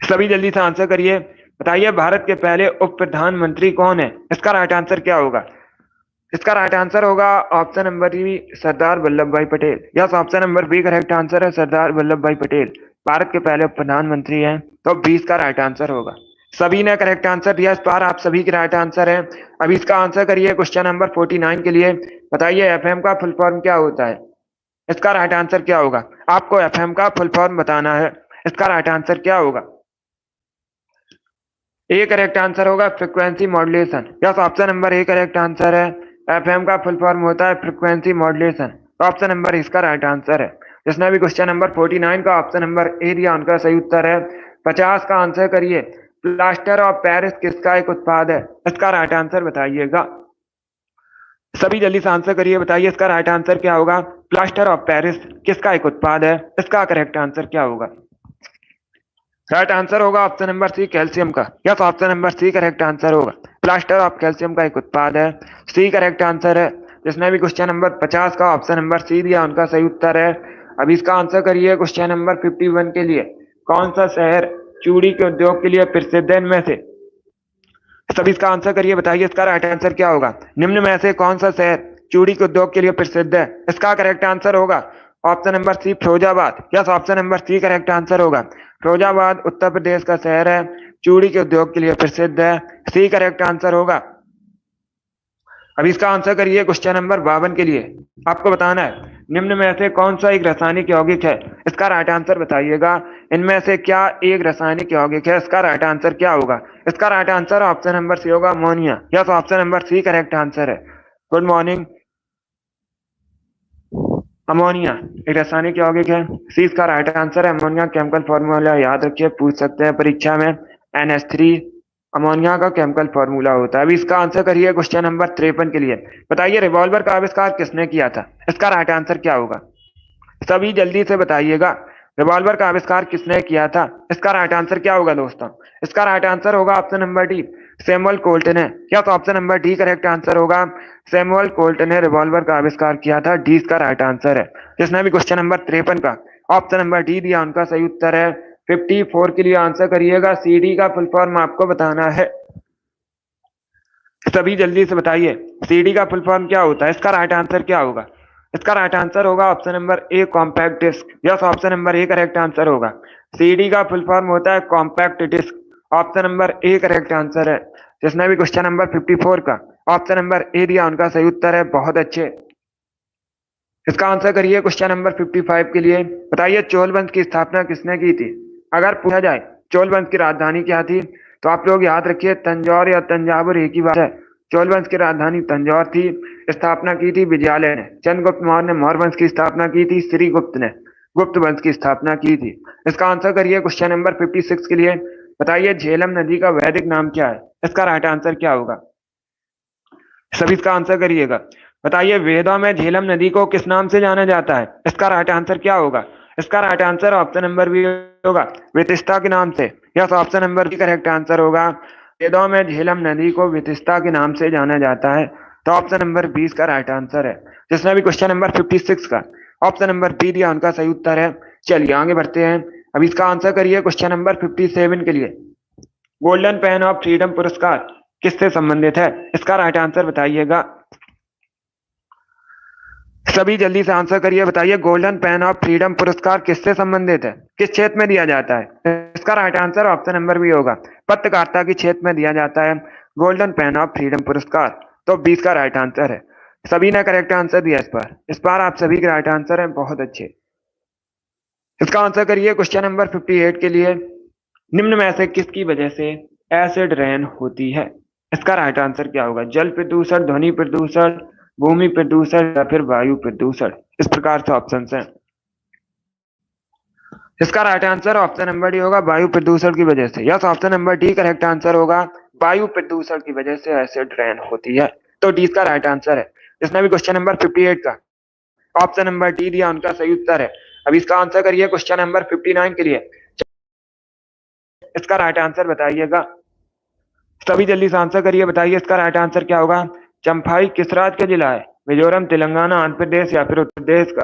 सभी जल्दी से आंसर करिए। बताइए भारत के पहले उप प्रधानमंत्री कौन है? इसका राइट आंसर क्या होगा? इसका राइट आंसर होगा option number B, Sardar Vallabh Bhai Patel. Yes, option number B correct answer है, सरदार वल्लभ भाई पटेल भारत के पहले प्रधानमंत्री हैं। तो 20 का राइट आंसर होगा। सभी ने करेक्ट आंसर दिया, इस बार आप सभी के राइट आंसर है। अब इसका आंसर करिए क्वेश्चन नंबर 49 के लिए। बताइए एफएम का फुल फॉर्म क्या होता है? इसका राइट आंसर क्या होगा? आपको एफएम का फुल फॉर्म बताना है। इसका राइट आंसर क्या होगा? ए करेक्ट आंसर होगा frequency modulation. Yes, option number A correct answer है। एफएम का फुल फॉर्म होता है फ्रीक्वेंसी मॉड्यूलेशन। तो ऑप्शन नंबर इसका राइट आंसर है। जिसने भी क्वेश्चन नंबर 49 का ऑप्शन नंबर ए दिया, उनका सही उत्तर है। 50 का आंसर करिए। प्लास्टर ऑफ पेरिस किसका एक उत्पाद है? इसका राइट आंसर बताइएगा। सभी जल्दी से आंसर करिए। बताइए इसका राइट आंसर क्या होगा? प्लास्टर ऑफ पेरिस किसका एक उत्पाद है? इसका करेक्ट आंसर क्या होगा? राइट आंसर होगा ऑप्शन नंबर सी, कैल्शियम का। Yes, option number C correct answer होगा। प्लास्टर ऑफ कैल्शियम का एक उत्पाद है। सी करेक्ट आंसर है। जिसने भी क्वेश्चन नंबर 50 का ऑप्शन नंबर सी दिया, उनका सही उत्तर है। अब इसका आंसर करिए क्वेश्चन नंबर 51 के लिए। कौन सा शहर चूड़ी के उद्योग के लिए प्रसिद्ध है इनमें से? सभी इसका आंसर करिए। बताइए इसका राइट आंसर क्या होगा? निम्न में से कौन सा शहर चूड़ी के उद्योग के लिए प्रसिद्ध है? इसका करेक्ट आंसर होगा option number C, Firozabad. Yes, option number C correct answer होगा। फिरोजाबाद उत्तर प्रदेश का शहर है, चूड़ी के उद्योग के लिए प्रसिद्ध है। सी करेक्ट आंसर होगा। अब इसका आंसर करिए क्वेश्चन नंबर 52 के लिए। आपको बताना है निम्न में से कौन सा एक रासायनिक यौगिक है? इसका राइट आंसर बताइएगा। इनमें से क्या एक रासायनिक यौगिक है? इसका राइट आंसर क्या होगा? इसका right answer option number C होगा, ammonia. Yes, option number C correct answer है। Good morning. अमोनिया एक रासायनिक यौगिक है। सी इसका राइट आंसर है। अमोनिया केमिकल फॉर्मूला याद रखिए, पूछ सकते हैं परीक्षा में। NH3 अमोनिया का केमिकल फॉर्मूला होता है। अभी इसका आंसर करिए क्वेश्चन नंबर 53 के लिए। बताइए रिवॉल्वर का आविष्कार किसने किया था? इसका राइट आंसर क्या होगा? सभी जल्दी से बताइएगा। रिवॉल्वर का आविष्कार किसने किया था? इसका राइट आंसर क्या होगा दोस्तों? इसका राइट आंसर होगा option number D, Samuel Colt ने। क्या तो option number D correct answer होगा। सैमुअल कोल्ट ने रिवॉल्वर का आविष्कार किया था। डी इसका राइट आंसर है। जिसने भी क्वेश्चन नंबर 53 का ऑप्शन नंबर डी दिया, उनका सही उत्तर है। 54 के लिए आंसर करिएगा। CD का फुल फॉर्म आपको बताना है। सभी जल्दी से बताइए CD का फुल फॉर्म क्या होता है? इसका राइट आंसर क्या होगा? इसका राइट आंसर होगा option number A, compact disc. Yes, option number A correct answer होगा। CD का फुल फॉर्म होता है compact disc. Option number A correct answer है। जिसने भी क्वेश्चन नंबर 54 का ऑप्शन नंबर ए दिया, उनका सही उत्तर है। बहुत अच्छे। इसका आंसर करिए क्वेश्चन नंबर 55 के लिए। बताइए चोल वंश की स्थापना किसने की थी? अगर पूछा जाए चोल वंश की राजधानी क्या थी, तो आप लोग याद रखिए तंजौर या तंजावुर एक ही बात है। चोल वंश की राजधानी तंजौर थी। स्थापना की थी विजयालय ने। चंद्रगुप्त मौर्य ने मौर्य वंश की स्थापना की थी। श्रीगुप्त ने गुप्त वंश की स्थापना की थी। इसका आंसर करिए क्वेश्चन नंबर 56 के लिए। बताइए झेलम नदी का वैदिक नाम क्या है? इसका राइट आंसर क्या होगा? सभी इसका आंसर करिएगा। बताइए वेदों में झेलम नदी को किस नाम से जाना जाता है? इसका राइट आंसर क्या होगा? इसका right answer option number B होगा, वितिस्ता के नाम से। Yes, option number B correct answer होगा। वेदों में झेलम नदी को वितिस्ता के नाम से जाना जाता है। तो ऑप्शन नंबर 20 का राइट आंसर है। जिसने भी क्वेश्चन नंबर 56 का ऑप्शन नंबर बी दिया, उनका सही उत्तर है। चलिए आगे बढ़ते हैं। अब इसका आंसर करिए क्वेश्चन नंबर 57 के लिए। गोल्डन पेन ऑफ फ्रीडम पुरस्कार किससे संबंधित है? इसका राइट आंसर बताइएगा। सभी जल्दी से आंसर करिए। बताइए गोल्डन पेन ऑफ फ्रीडम पुरस्कार किससे संबंधित है? किस क्षेत्र में दिया जाता है? इसका right answer option number B होगा, पत्रकारिता के क्षेत्र में दिया जाता है गोल्डन पेन ऑफ फ्रीडम पुरस्कार। तो 20 का राइट आंसर है। सभी ने करेक्ट आंसर दिया इस बार आप सभी के राइट आंसर हैं, बहुत अच्छे। इसका आंसर करिए क्वेश्चन नंबर 58 के लिए। निम्न में से किसकी वजह से एसिड रेन होती है? इसका राइट आंसर क्या होगा? जल प्रदूषण, ध्वनि प्रदूषण, भूमि प्रदूषण या फिर वायु प्रदूषण। इस प्रकार से ऑप्शन हैं। इसका right answer option number D होगा, वायु प्रदूषण की वजह से। Yes, option number D correct answer होगा, वायु प्रदूषण की वजह से एसिड रेन होती है। तो डी इसका राइट आंसर है। जिसने भी क्वेश्चन नंबर 58 का ऑप्शन नंबर डी दिया, उनका सही उत्तर है। अब इसका आंसर करिए क्वेश्चन नंबर 59 के लिए। इसका राइट आंसर बताइएगा, सभी जल्दी से आंसर करिए, बताइए इसका राइट आंसर क्या होगा। चंफाई किस राज्य का जिला है? मिजोरम, तेलंगाना, आंध्र प्रदेश या फिर उत्तर प्रदेश का?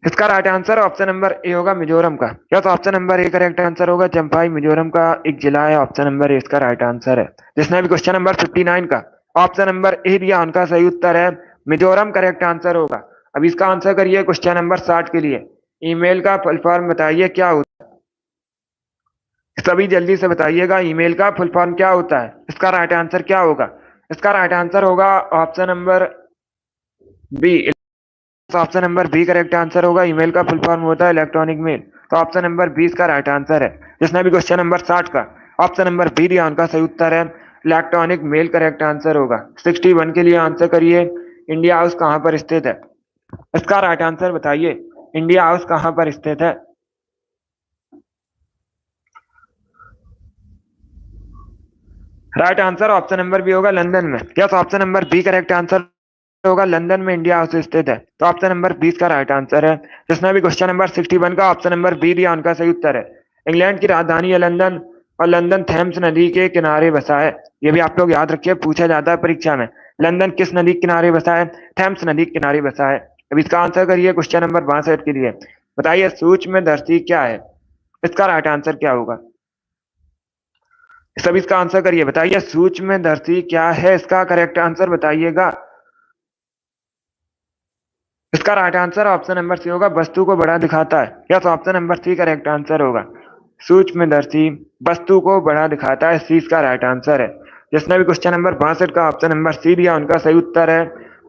इसका right answer option number A होगा, मिजोरम का। Yes, option number A correct answer होगा, चंफाई मिजोरम का एक जिला है। ऑप्शन नंबर ए इसका राइट आंसर है। जिसने भी क्वेश्चन नंबर 59 का ऑप्शन नंबर ए दिया, उनका सही उत्तर है मिजोरम करेक्ट आंसर होगा। अब इसका आंसर करिए क्वेश्चन नंबर 60 के लिए। ईमेल का फुल फॉर्म बताइए क्या होता है? सभी जल्दी से बताइएगा, ईमेल का फुल फॉर्म क्या होता है? इसका राइट आंसर क्या होगा? इसका राइट आंसर होगा option number B. Option number B correct answer होगा, ईमेल का फुल फॉर्म होता है इलेक्ट्रॉनिक मेल। तो ऑप्शन नंबर 20 का राइट आंसर है। जिसने भी क्वेश्चन नंबर 60 का ऑप्शन नंबर बी दिया, उनका सही उत्तर है इलेक्ट्रॉनिक मेल करेक्ट आंसर होगा। 61 के लिए आंसर करिए, इंडिया हाउस कहां पर स्थित है? इसका राइट आंसर बताइए, इंडिया हाउस कहां पर स्थित है? Right answer option number B होगा, लंदन में। Yes, option number B correct answer होगा, लंदन में इंडिया हाउस स्थित है। तो ऑप्शन नंबर 20 का राइट आंसर है। जिसने भी क्वेश्चन नंबर 61 का ऑप्शन नंबर बी दिया, उनका सही उत्तर है इंग्लैंड की राजधानी है लंदन, और लंदन थेम्स नदी के किनारे बसा है। ये भी आप लोग याद रखिए, पूछा जाता है परीक्षा में। लंदन किस नदी के किनारे बसा है? थेम्स नदी के किनारे बसा है। अब इसका आंसर करिए क्वेश्चन नंबर 62 के लिए। बताइए सूक्ष्मदर्शी क्या है? इसका राइट आंसर क्या होगा? सब इसका आंसर करिए, बताइए सूक्ष्मदर्शी क्या है? इसका करेक्ट आंसर बताइएगा। इसका right answer option number C होगा, वस्तु को बड़ा दिखाता है। Yes, option number C correct answer होगा, सूक्ष्मदर्शी वस्तु को बड़ा दिखाता है। सी इसका राइट आंसर है। जिसने भी क्वेश्चन नंबर 62 का ऑप्शन नंबर सी दिया, उनका सही उत्तर है।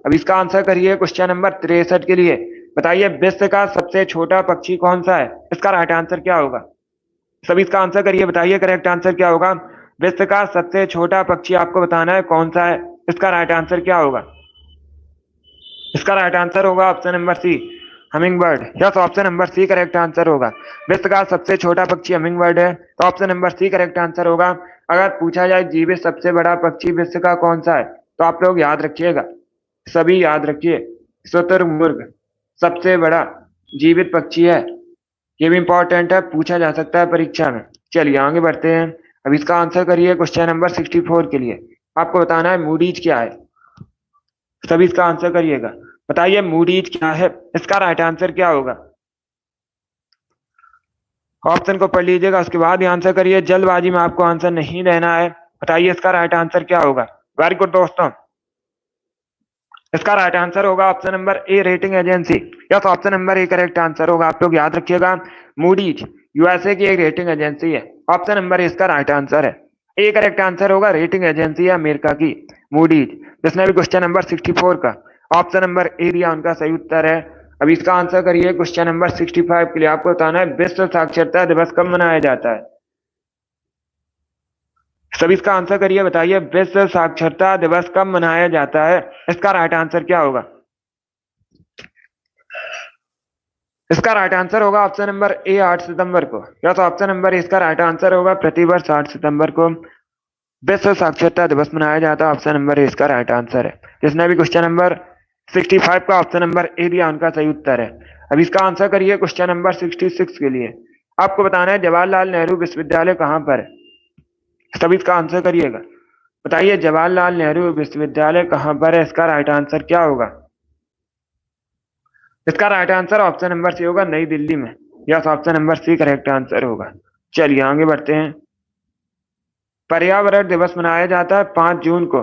अब इसका आंसर करिए क्वेश्चन नंबर 63 के लिए। बताइए विश्व का सबसे छोटा पक्षी कौन सा है? इसका राइट आंसर क्या होगा? सभी इसका आंसर करिए, बताइए करेक्ट आंसर क्या होगा। विश्व का सबसे छोटा पक्षी आपको बताना है कौन सा है। इसका राइट आंसर क्या होगा? इसका राइट आंसर होगा option number C, hummingbird. Yes, option number C correct answer होगा। विश्व का सबसे छोटा पक्षी हमिंग बर्ड है, तो option number C correct answer होगा। अगर पूछा जाए जीवित सबसे बड़ा पक्षी विश्व का कौन सा है, तो आप लोग याद रखिएगा, सभी याद रखिए, शुतुरमुर्ग सबसे बड़ा जीवित पक्षी है। ये भी इंपॉर्टेंट है, पूछा जा सकता है परीक्षा में। चलिए आगे बढ़ते हैं। अब इसका आंसर करिए क्वेश्चन नंबर 64 के लिए। आपको बताना है मूडीज क्या है। सभी इसका आंसर करिएगा, बताइए मूडीज क्या है? इसका राइट आंसर क्या होगा? ऑप्शन को पढ़ लीजिएगा, उसके बाद ही आंसर करिए, जल्दबाजी में आपको आंसर नहीं देना है। बताइए इसका राइट आंसर क्या होगा? वेरी गुड दोस्तों, इसका राइट आंसर होगा option number A, rating agency. Yes, option number A correct answer होगा। आप लोग याद रखिएगा, मूडीज यूएसए की एक रेटिंग एजेंसी है। ऑप्शन नंबर ए इसका राइट आंसर है। ए करेक्ट आंसर होगा, रेटिंग एजेंसी है अमेरिका की मूडीज। जिसने भी क्वेश्चन नंबर 64 का ऑप्शन नंबर ए दिया, उनका सही उत्तर है। अब इसका आंसर करिए क्वेश्चन नंबर 65 के लिए। आपको बताना है विश्व साक्षरता दिवस कब मनाया जाता है? सभी इसका आंसर करिए, बताइए विश्व साक्षरता दिवस कब मनाया जाता है? इसका राइट आंसर क्या होगा? इसका राइट आंसर होगा ऑप्शन नंबर ए, 8 सितंबर को। या तो ऑप्शन नंबर इसका राइट आंसर होगा, प्रतिवर्ष 8 सितंबर को विश्व साक्षरता दिवस मनाया जाता है। ऑप्शन नंबर ए इसका राइट आंसर है। जिसने भी क्वेश्चन नंबर 65 का ऑप्शन नंबर ए दिया, उनका सही उत्तर है। अब इसका आंसर करिए क्वेश्चन नंबर 66 के लिए। आपको बताना है जवाहरलाल नेहरू विश्वविद्यालय कहां पर है? सभी इसका आंसर करिएगा, बताइए जवाहरलाल नेहरू विश्वविद्यालय कहां पर है? इसका राइट आंसर क्या होगा? इसका right answer option number C होगा, नई दिल्ली में। Yes, option number C correct answer होगा। चलिए आगे बढ़ते हैं। पर्यावरण दिवस मनाया जाता है 5 जून को।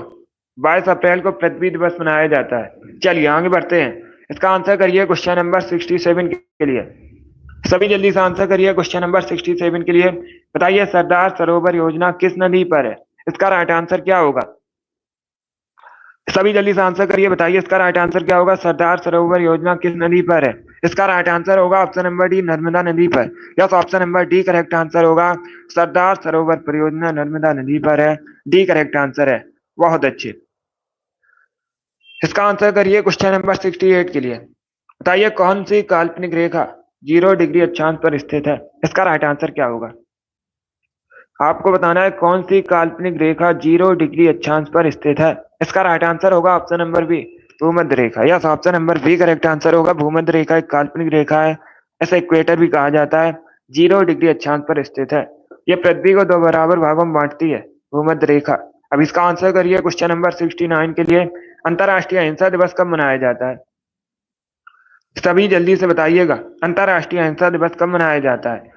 22 अप्रैल को पृथ्वी दिवस मनाया जाता है। चलिए आगे बढ़ते हैं। इसका आंसर करिए क्वेश्चन नंबर 67 के लिए। सभी जल्दी से आंसर करिए क्वेश्चन नंबर 67 के लिए। बताइए सरदार सरोवर योजना किस नदी पर है? इसका राइट आंसर क्या होगा? सभी जल्दी से आंसर करिए, बताइए इसका राइट आंसर क्या होगा। सरदार सरोवर योजना किस नदी पर है? इसका राइट आंसर होगा ऑप्शन नंबर डी, नर्मदा नदी पर। Yes, option number D correct answer होगा। सरदार सरोवर परियोजना नर्मदा नदी पर है। डी करेक्ट आंसर है। बहुत अच्छे। इसका आंसर करिए क्वेश्चन नंबर 68 के लिए। बताइए कौन सी काल्पनिक रेखा 0 डिग्री अक्षांश पर स्थित है? इसका राइट आंसर क्या होगा? आपको बताना है कौन सी काल्पनिक रेखा 0 डिग्री अक्षांश पर स्थित है। इसका राइट आंसर होगा ऑप्शन नंबर बी, भूमध्य रेखा। Yes, option number B correct answer होगा। भूमध्य रेखा एक काल्पनिक रेखा है, ऐसे इक्वेटर भी कहा जाता है। 0 डिग्री अक्षांश पर स्थित है। ये पृथ्वी को दो बराबर भागों में बांटती है, भूमध्य रेखा। अब इसका आंसर करिए क्वेश्चन नंबर 69 के लिए। अंतर्राष्ट्रीय अहिंसा दिवस कब मनाया जाता है? सभी जल्दी से बताइएगा, अंतर्राष्ट्रीय अहिंसा दिवस कब मनाया जाता है?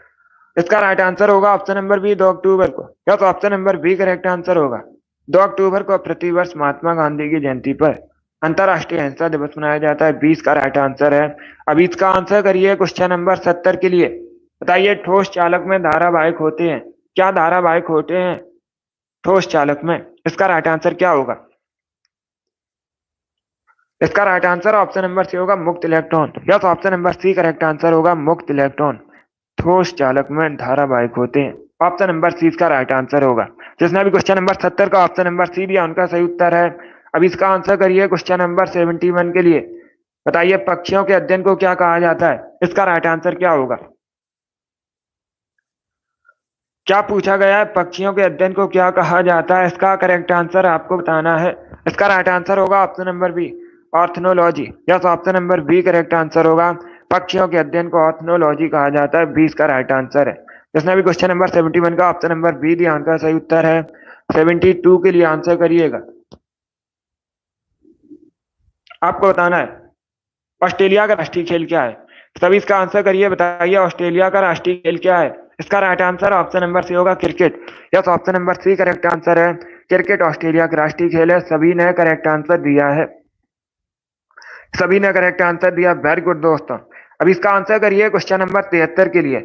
इसका राइट आंसर होगा ऑप्शन नंबर बी, 2 अक्टूबर को। या तो option number B correct answer होगा। 2 अक्टूबर को प्रतिवर्ष महात्मा गांधी की जयंती पर अंतर्राष्ट्रीय अहिंसा दिवस मनाया जाता है। 20 का राइट आंसर है। अब इसका आंसर करिए क्वेश्चन नंबर 70 के लिए। बताइए ठोस चालक में धारावाहिक होते हैं, क्या धारावाहिक होते हैं ठोस चालक में? इसका राइट आंसर क्या होगा? इसका right answer option number C होगा, मुक्त electron. Yes, option number C correct answer होगा, मुक्त इलेक्ट्रॉन ठोस चालक में धारावाहिक होते हैं। ऑप्शन नंबर सी इसका राइट आंसर होगा। जिसने भी क्वेश्चन नंबर 70 का ऑप्शन नंबर सी दिया उनका सही उत्तर है। अब इसका आंसर करिए क्वेश्चन नंबर 71 के लिए। बताइए पक्षियों के अध्ययन को क्या कहा जाता है? इसका राइट आंसर क्या होगा? क्या पूछा गया है, पक्षियों के अध्ययन को क्या कहा जाता है? इसका करेक्ट आंसर आपको बताना है। इसका राइट आंसर होगा option number B, ornithology. Yes, option number B correct answer होगा। पक्षियों के अध्ययन को ऑर्थनोलॉजी कहा जाता है। 20 का राइट आंसर है। जिसने भी क्वेश्चन नंबर 71 का ऑप्शन नंबर बी दिया उनका सही उत्तर है। 72 के लिए आंसर करिएगा। आपको बताना है ऑस्ट्रेलिया का राष्ट्रीय खेल क्या है? सभी इसका आंसर करिए, बताइए ऑस्ट्रेलिया का राष्ट्रीय खेल क्या है? इसका right answer option number C होगा, cricket. Yes, option number C correct answer है। क्रिकेट ऑस्ट्रेलिया का राष्ट्रीय खेल है। सभी ने करेक्ट आंसर दिया है। सभी ने करेक्ट आंसर दिया, वेरी गुड दोस्तों। अब इसका आंसर करिए क्वेश्चन नंबर 73 के लिए।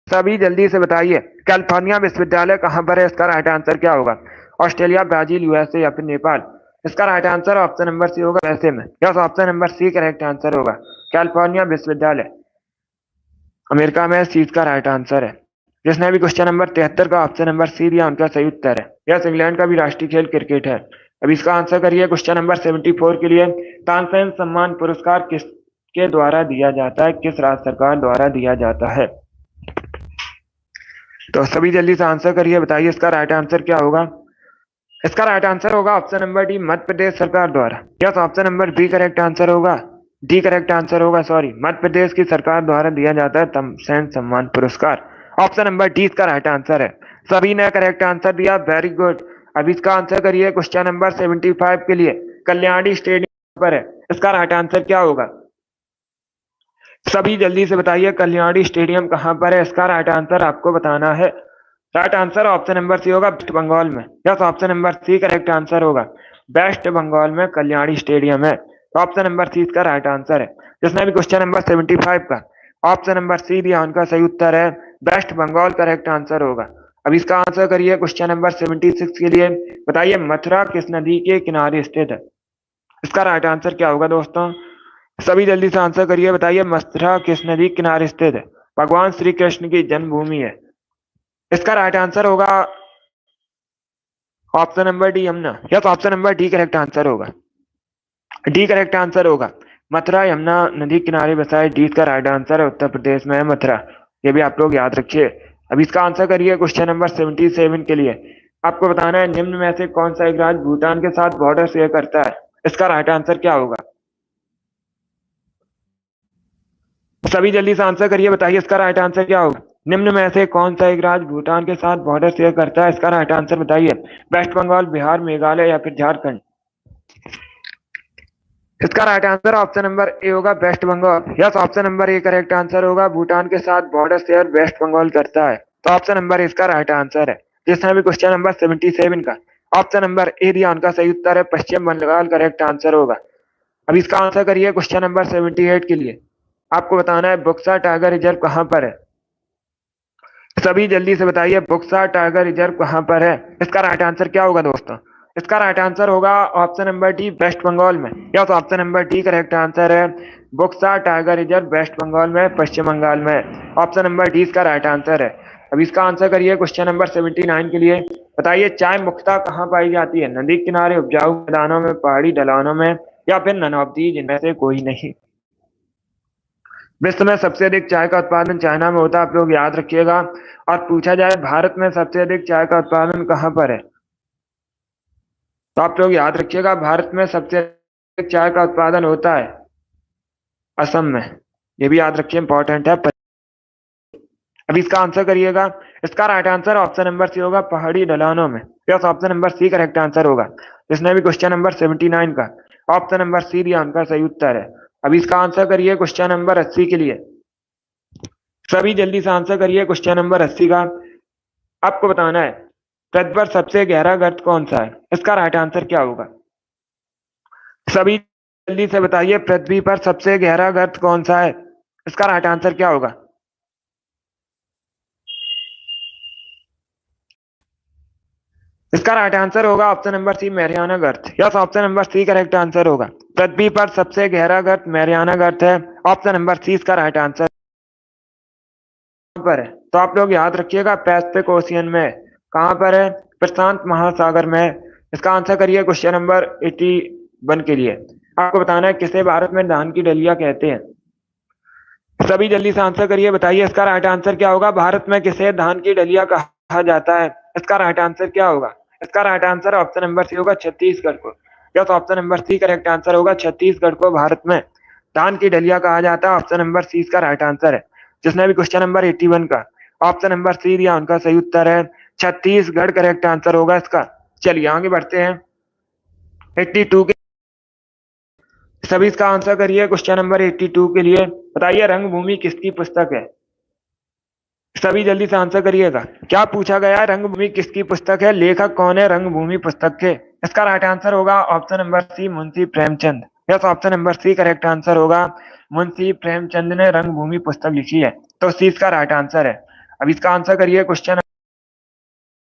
सभी जल्दी से बताइए कैलिफोर्निया विश्वविद्यालय कहां पर है? इसका राइट आंसर क्या होगा? ऑस्ट्रेलिया, ब्राजील, यूएसए या फिर नेपाल? इसका right answer option number C होगा, यूएसए में। Yes, option number C correct answer होगा। कैलिफोर्निया विश्वविद्यालय अमेरिका में, सी का राइट आंसर है। जिसने भी क्वेश्चन नंबर 73 का ऑप्शन नंबर सी दिया उनका सही उत्तर है। यस, इंग्लैंड का भी राष्ट्रीय खेल क्रिकेट है। अब इसका आंसर करिए क्वेश्चन नंबर 74 के लिए। तानसेन सम्मान पुरस्कार किसके द्वारा दिया जाता है? किस राज्य सरकार द्वारा दिया जाता है? तो सभी जल्दी से आंसर करिए, बताइए इसका राइट आंसर क्या होगा? इसका राइट आंसर होगा option number D, Madhya Pradesh सरकार द्वारा। Yes, option number B correct answer होगा। डी करेक्ट आंसर होगा, सॉरी, मध्य प्रदेश की सरकार द्वारा दिया जाता है तानसेन सम्मान पुरस्कार। ऑप्शन नंबर डी इसका राइट आंसर है। सभी ने करेक्ट आंसर दिया, वेरी गुड। अब इसका आंसर करिए क्वेश्चन नंबर 75 के लिए। कल्याणी स्टेडियम पर है, इसका राइट आंसर क्या होगा? सभी जल्दी से बताइए कल्याणी स्टेडियम कहां पर है? इसका राइट आंसर आपको बताना है। Right answer option number C होगा, वेस्ट बंगाल में। Yes, option number C correct answer होगा। वेस्ट बंगाल में कल्याणी स्टेडियम है। तो ऑप्शन नंबर सी इसका राइट आंसर है। जिसने भी क्वेश्चन नंबर 75 का ऑप्शन नंबर सी दिया उनका सही उत्तर है, वेस्ट बंगाल करेक्ट आंसर होगा। अब इसका आंसर करिए क्वेश्चन नंबर 76 के लिए। बताइए मथुरा किस नदी के किनारे स्थित है? इसका राइट आंसर क्या होगा दोस्तों? सभी जल्दी से आंसर करिए, बताइए मथुरा किस नदी के किनारे स्थित है? भगवान श्री कृष्ण की जन्मभूमि है। इसका राइट आंसर होगा option number D, Yamuna. Yes, option number D correct answer होगा। डी करेक्ट आंसर होगा। मथुरा यमुना नदी किनारे बसा है। डी का राइट आंसर है, उत्तर प्रदेश में है मथुरा। ये भी आप लोग याद रखिए। अब इसका आंसर करिए क्वेश्चन नंबर 77 के लिए। आपको बताना है निम्न में से कौन सा एक राज्य भूटान के साथ बॉर्डर शेयर करता है? इसका राइट आंसर क्या होगा? सभी जल्दी से आंसर करिए, बताइए इसका राइट आंसर क्या होगा? निम्न में से कौन सा एक राज्य भूटान के साथ बॉर्डर शेयर करता है? इसका राइट आंसर बताइए। वेस्ट बंगाल, बिहार, मेघालय या फिर झारखंड? इसका right answer option number A होगा, waste Bengal. Yes, option number A correct answer होगा। भूटान के साथ बॉर्डर शेयर वेस्ट बंगाल करता है। तो ऑप्शन नंबर इसका राइट आंसर है। जिसने भी क्वेश्चन नंबर 77 का ऑप्शन नंबर ए दिया उनका सही उत्तर है, पश्चिम बंगाल करेक्ट आंसर होगा। अब इसका आंसर करिए क्वेश्चन नंबर 78 के लिए। आपको बताना है बुक्सा टाइगर रिजर्व कहां पर है? सभी जल्दी से बताइए बुक्सा टाइगर रिजर्व कहां पर है? इसका राइट आंसर क्या होगा दोस्तों? इसका राइट आंसर होगा option number D, West Bengal में। Yes, option number D correct answer है। Buxa tiger reserve West Bengal में, पश्चिम बंगाल में। ऑप्शन नंबर डी इसका राइट आंसर है। अब इसका आंसर करिए क्वेश्चन नंबर 79 के लिए। बताइए चाय मुख्यतः कहाँ पाई जाती है? नदी किनारे, उपजाऊ मैदानों में, पहाड़ी ढलानों में, या फिर नन ऑफ दीज, इनमें से कोई नहीं। विश्व में सबसे अधिक चाय का उत्पादन चाइना में होता है, आप लोग याद रखिएगा। और पूछा जाए भारत में सबसे अधिक चाय का उत्पादन कहाँ पर है, तो आप लोग याद रखिएगा भारत में सबसे अधिक चाय का उत्पादन होता है असम में। ये भी याद रखिए, इंपॉर्टेंट है। अभी इसका आंसर करिएगा। इसका right answer option number C होगा, पहाड़ी ढलानों में। Yes, option number C correct answer होगा। जिसने भी क्वेश्चन नंबर 79 का ऑप्शन नंबर सी दिया, उनका सही उत्तर है। अभी इसका आंसर करिए क्वेश्चन नंबर 80 के लिए। सभी जल्दी से आंसर करिए क्वेश्चन नंबर 80 का। आपको बताना है पृथ्वी पर सबसे गहरा गर्त कौन सा है? इसका राइट आंसर क्या होगा? सभी जल्दी से बताइए, पृथ्वी पर सबसे गहरा गर्त कौन सा है? इसका राइट आंसर क्या होगा? इसका राइट आंसर होगा ऑप्शन नंबर सी, मैरियाना गर्त। Yes, option number C correct answer होगा। पृथ्वी पर सबसे गहरा गर्त मैरियाना गर्त है। ऑप्शन नंबर सी इसका राइट आंसर पर है, तो आप लोग याद रखिएगा पैसिफिक ओशियन में। कहां पर है? प्रशांत महासागर में। इसका आंसर करिए क्वेश्चन नंबर 81 के लिए। आपको बताना है किसे भारत में धान की डलिया कहते हैं? सभी जल्दी से आंसर करिए, बताइए इसका राइट आंसर क्या होगा? भारत में किसे धान की डलिया कहा जाता है? इसका राइट आंसर क्या होगा? इसका right answer option number C होगा, छत्तीसगढ़ को। Yes, option number C correct answer होगा, छत्तीसगढ़ को भारत में धान की डलिया कहा जाता है। ऑप्शन नंबर सी इसका राइट आंसर है। जिसने भी क्वेश्चन नंबर 81 का ऑप्शन नंबर सी दिया, उनका सही उत्तर है छत्तीसगढ़ करेक्ट आंसर होगा इसका। चलिए आगे बढ़ते हैं 82 के। सभी इसका आंसर करिए क्वेश्चन नंबर 82 के लिए। बताइए रंगभूमि किसकी पुस्तक है? सभी जल्दी से आंसर करिएगा। क्या पूछा गया है? रंगभूमि किसकी पुस्तक है? लेखक कौन है रंगभूमि पुस्तक के? इसका राइट आंसर होगा option number C, Munshi Premchand. Yes, option number C correct answer होगा। मुंशी प्रेमचंद ने रंगभूमि पुस्तक लिखी है, तो सी इसका राइट आंसर है। अब इसका आंसर करिए क्वेश्चन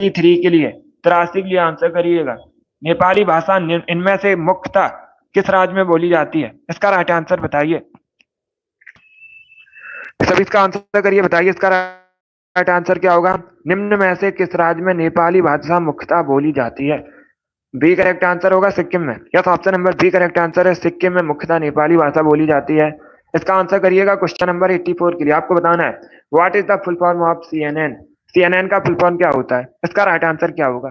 3 के लिए। 83 के लिए आंसर करिएगा। नेपाली भाषा इनमें से मुख्यतः किस राज्य में बोली जाती है? इसका राइट आंसर बताइए। सभी इसका आंसर करिए, बताइए इसका राइट आंसर क्या होगा? निम्न में से किस राज्य में नेपाली भाषा मुख्यतः बोली जाती है? बी करेक्ट आंसर होगा, सिक्किम में। Yes, option number B correct answer है, सिक्किम में मुख्यतः नेपाली भाषा बोली जाती है। इसका आंसर करिएगा क्वेश्चन नंबर 84 के लिए। आपको बताना है what is the full form of CNN? CNN का फुल फॉर्म क्या होता है? इसका राइट आंसर क्या होगा?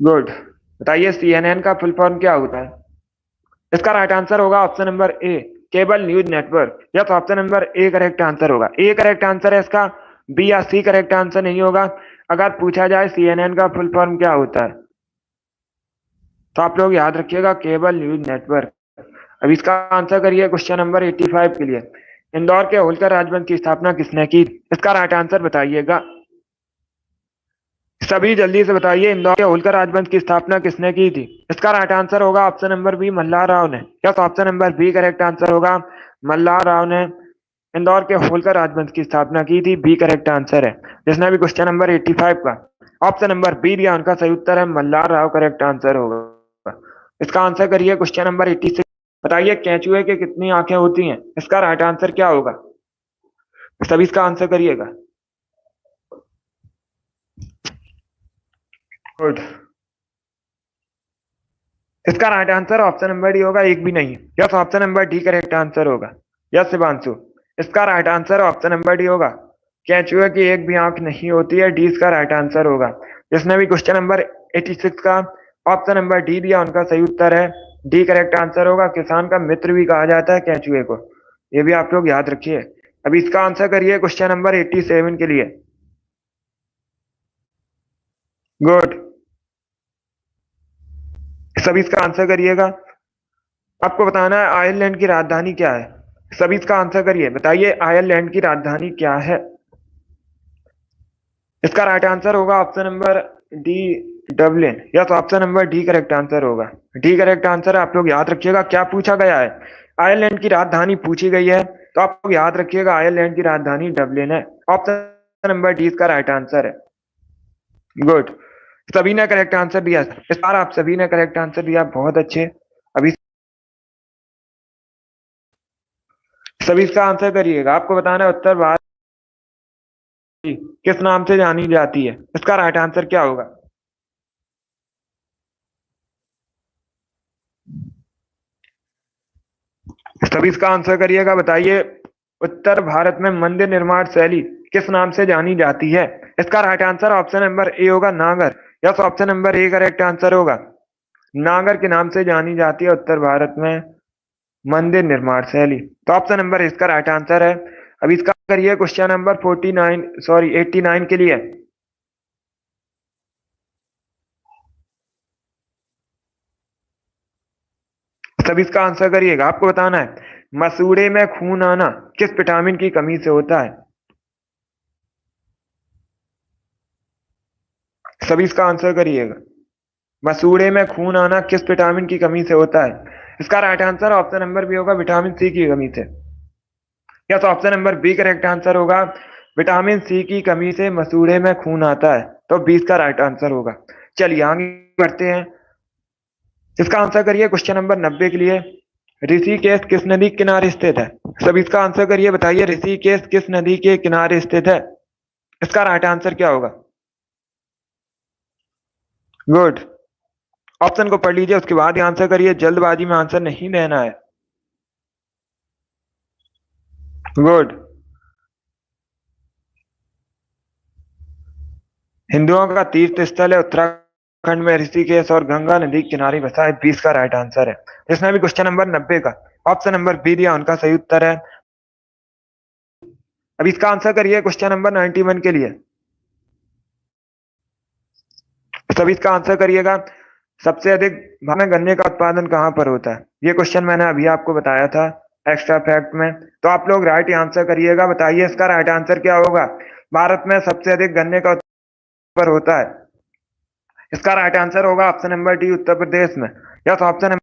गुड, बताइए CNN का फुल फॉर्म क्या होता है? इसका राइट आंसर होगा option number A, cable news network. Yes, option number A correct answer होगा। ए करेक्ट आंसर है इसका, बी या सी करेक्ट आंसर नहीं होगा। अगर पूछा जाए CNN का फुल फॉर्म क्या होता है, तो आप लोग याद रखिएगा केबल न्यूज नेटवर्क। अब इसका आंसर करिए क्वेश्चन नंबर 85 के लिए। इंदौर के होलकर राजवंश की स्थापना किसने की? इसका राइट आंसर बताइएगा। सभी जल्दी से बताइए, इंदौर के होलकर राजवंश की स्थापना किसने की थी? इसका राइट आंसर होगा option number B, Malhar Rao ने। Yes, option number B correct answer होगा, मल्हार राव ने इंदौर के होलकर राजवंश की स्थापना की थी। बी करेक्ट आंसर है। जिसने भी क्वेश्चन नंबर 85 का ऑप्शन नंबर बी दिया, उनका सही उत्तर है मल्हार राव करेक्ट आंसर होगा। इसका आंसर करिए क्वेश्चन नंबर 86। बताइए केंचुए के कितनी आंखें होती हैं? इसका राइट आंसर क्या होगा? सभी इसका आंसर करिएगा। गुड, इसका right answer option number D होगा, एक भी नहीं। Yes, option number D correct answer होगा। यस शिवांशु, इसका right answer option number D होगा, केंचुए की एक भी आंख नहीं होती है। डी इसका राइट आंसर होगा। जिसने भी क्वेश्चन नंबर 86 का ऑप्शन नंबर डी दिया, उनका सही उत्तर है डी करेक्ट आंसर होगा। किसान का मित्र भी कहा जाता है केंचुए को, ये भी आप लोग याद रखिए। अभी इसका आंसर करिए क्वेश्चन नंबर 87 के लिए। गुड, सभी इसका आंसर करिएगा। आपको बताना है आयरलैंड की राजधानी क्या है? सभी इसका आंसर करिए, बताइए आयरलैंड की राजधानी क्या है? इसका राइट आंसर होगा option number D, Dublin. Yes, option number D correct answer होगा। डी करेक्ट आंसर है, आप लोग याद रखिएगा। क्या पूछा गया है? आयरलैंड की राजधानी पूछी गई है, तो आप लोग याद रखिएगा आयरलैंड की राजधानी डबलिन है। ऑप्शन नंबर डी इसका राइट आंसर है। गुड, सभी ने करेक्ट आंसर दिया। इस बार आप सभी ने करेक्ट आंसर दिया, बहुत अच्छे। अभी सभी इसका आंसर करिएगा। आपको बताना है उत्तर भारत किस नाम से जानी जाती है, इसका राइट आंसर क्या होगा। सभी इसका आंसर करिएगा, बताइए उत्तर भारत में मंदिर निर्माण शैली किस नाम से जानी जाती है। इसका right answer option number A होगा, नागर। Yes, option number A correct answer होगा। नागर के नाम से जानी जाती है उत्तर भारत में मंदिर निर्माण शैली। तो ऑप्शन नंबर इसका राइट आंसर है। अब इसका करिए क्वेश्चन नंबर 89 के लिए। सभी इसका आंसर करिएगा। आपको बताना है मसूड़े में खून आना किस विटामिन की कमी से होता है। सभी इसका आंसर करिएगा। मसूड़े में खून आना किस विटामिन की कमी से होता है। इसका right answer option number B होगा, विटामिन सी की कमी से। या तो option number B correct answer होगा, विटामिन सी की कमी से मसूड़े में खून आता है। तो 20 का राइट आंसर होगा। चलिए आगे बढ़ते हैं। इसका आंसर करिए क्वेश्चन नंबर 90 के लिए। ऋषिकेश किस नदी के किनारे स्थित है। सब इसका आंसर करिए, बताइए ऋषिकेश किस नदी के किनारे स्थित है। इसका राइट आंसर क्या होगा। गुड। ऑप्शन को पढ़ लीजिए, उसके बाद ही आंसर करिए, जल्दबाजी में आंसर नहीं देना है। गुड। हिंदुओं का तीर्थ स्थल है उत्तराखंड में ऋषिकेश और गंगा नदी के किनारे बसा है। 20 का राइट आंसर है। इसमें भी क्वेश्चन नंबर 90 का ऑप्शन नंबर बी दिया, उनका सही उत्तर है। अब इसका आंसर करिए क्वेश्चन नंबर 91 के लिए। सभी इसका आंसर करिएगा। सबसे अधिक भारत में गन्ने का उत्पादन कहाँ पर होता है। ये क्वेश्चन मैंने अभी आपको बताया था एक्स्ट्रा फैक्ट में। तो आप लोग राइट आंसर करिएगा, बताइए इसका राइट आंसर क्या होगा। भारत में सबसे अधिक गन्ने का उत्पादन होता है। इसका राइट आंसर होगा option number D, Uttar Pradesh में। यस, ऑप्शन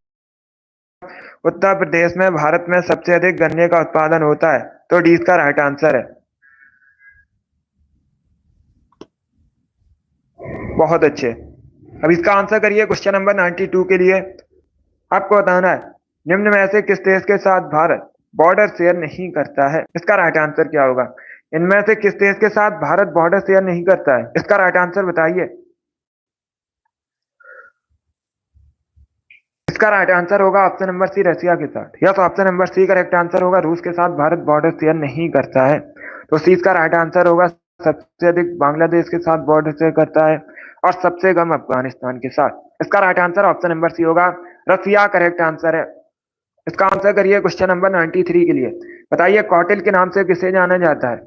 उत्तर प्रदेश में भारत में सबसे अधिक गन्ने का उत्पादन होता है। तो डी इसका राइट आंसर है। बहुत अच्छे। अब इसका आंसर करिए क्वेश्चन नंबर 92 के लिए। आपको बताना है निम्न में से किस देश के साथ भारत बॉर्डर शेयर नहीं करता है। इसका राइट आंसर क्या होगा। इनमें से किस देश के साथ भारत बॉर्डर शेयर नहीं करता है, इसका राइट आंसर बताइए। इसका राइट आंसर होगा ऑप्शन नंबर सी, रशिया के साथ। Yes, option number C correct answer होगा, रूस के साथ भारत बॉर्डर शेयर नहीं करता है। तो सी इसका राइट आंसर होगा। सबसे अधिक बांग्लादेश के साथ बॉर्डर शेयर करता है और सबसे कम अफगानिस्तान के साथ। इसका right answer option number C होगा, रसिया करेक्ट आंसर है। इसका आंसर करिए क्वेश्चन नंबर 93 के लिए। बताइए कौटिल्य के नाम से किसे जाना जाता है।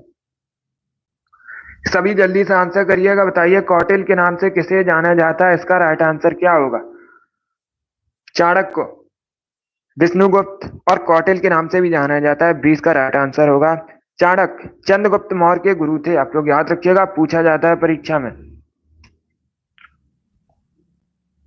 सभी जल्दी से आंसर करिएगा, बताइए कौटिल्य के नाम से किसे जाना जाता है। इसका राइट आंसर क्या होगा। चाणक्य, विष्णुगुप्त और कौटिल्य के नाम से भी जाना जाता है। 20 का राइट आंसर होगा चाणक्य। चंद्रगुप्त मौर्य के गुरु थे, आप लोग याद रखिएगा, पूछा जाता है परीक्षा में।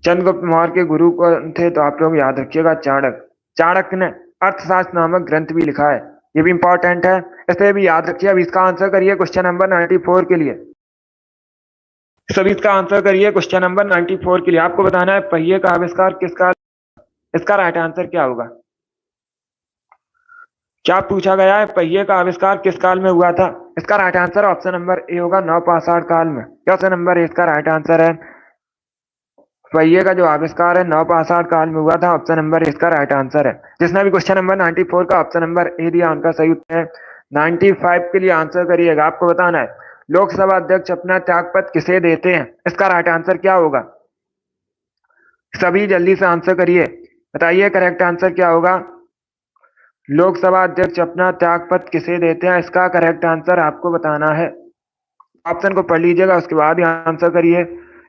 चंद्रगुप्त मौर्य के गुरु कौन थे, तो आप लोग याद रखिएगा चाणक्य। चाणक्य ने अर्थशास्त्र नामक ग्रंथ भी लिखा है, ये भी इंपॉर्टेंट है, इसे भी याद रखिए। अब इसका आंसर करिए क्वेश्चन नंबर 94 के लिए। सभी इसका आंसर करिए क्वेश्चन नंबर 94 के लिए। आपको बताना है पहिए का आविष्कार किस काल। इसका राइट आंसर क्या होगा। क्या पूछा गया है, पहिए का आविष्कार किस काल में हुआ था। इसका right answer option number A होगा, नवपाषाण काल में। ऑप्शन नंबर ए इसका राइट आंसर है। पहिए का जो आविष्कार है नवपाषाण काल में हुआ था। ऑप्शन नंबर इसका राइट आंसर है। जिसने भी क्वेश्चन नंबर 94 का ऑप्शन नंबर ए दिया, उनका सही उत्तर है। 95 के लिए आंसर करिएगा। आपको बताना है लोकसभा अध्यक्ष अपना त्यागपत्र किसे देते हैं। इसका राइट आंसर क्या होगा। सभी जल्दी से आंसर करिए, बताइए करेक्ट आंसर क्या होगा। लोकसभा अध्यक्ष अपना त्यागपत्र किसे देते हैं, इसका करेक्ट आंसर आपको बताना है। ऑप्शन को पढ़ लीजिएगा, उसके बाद ही आंसर करिए।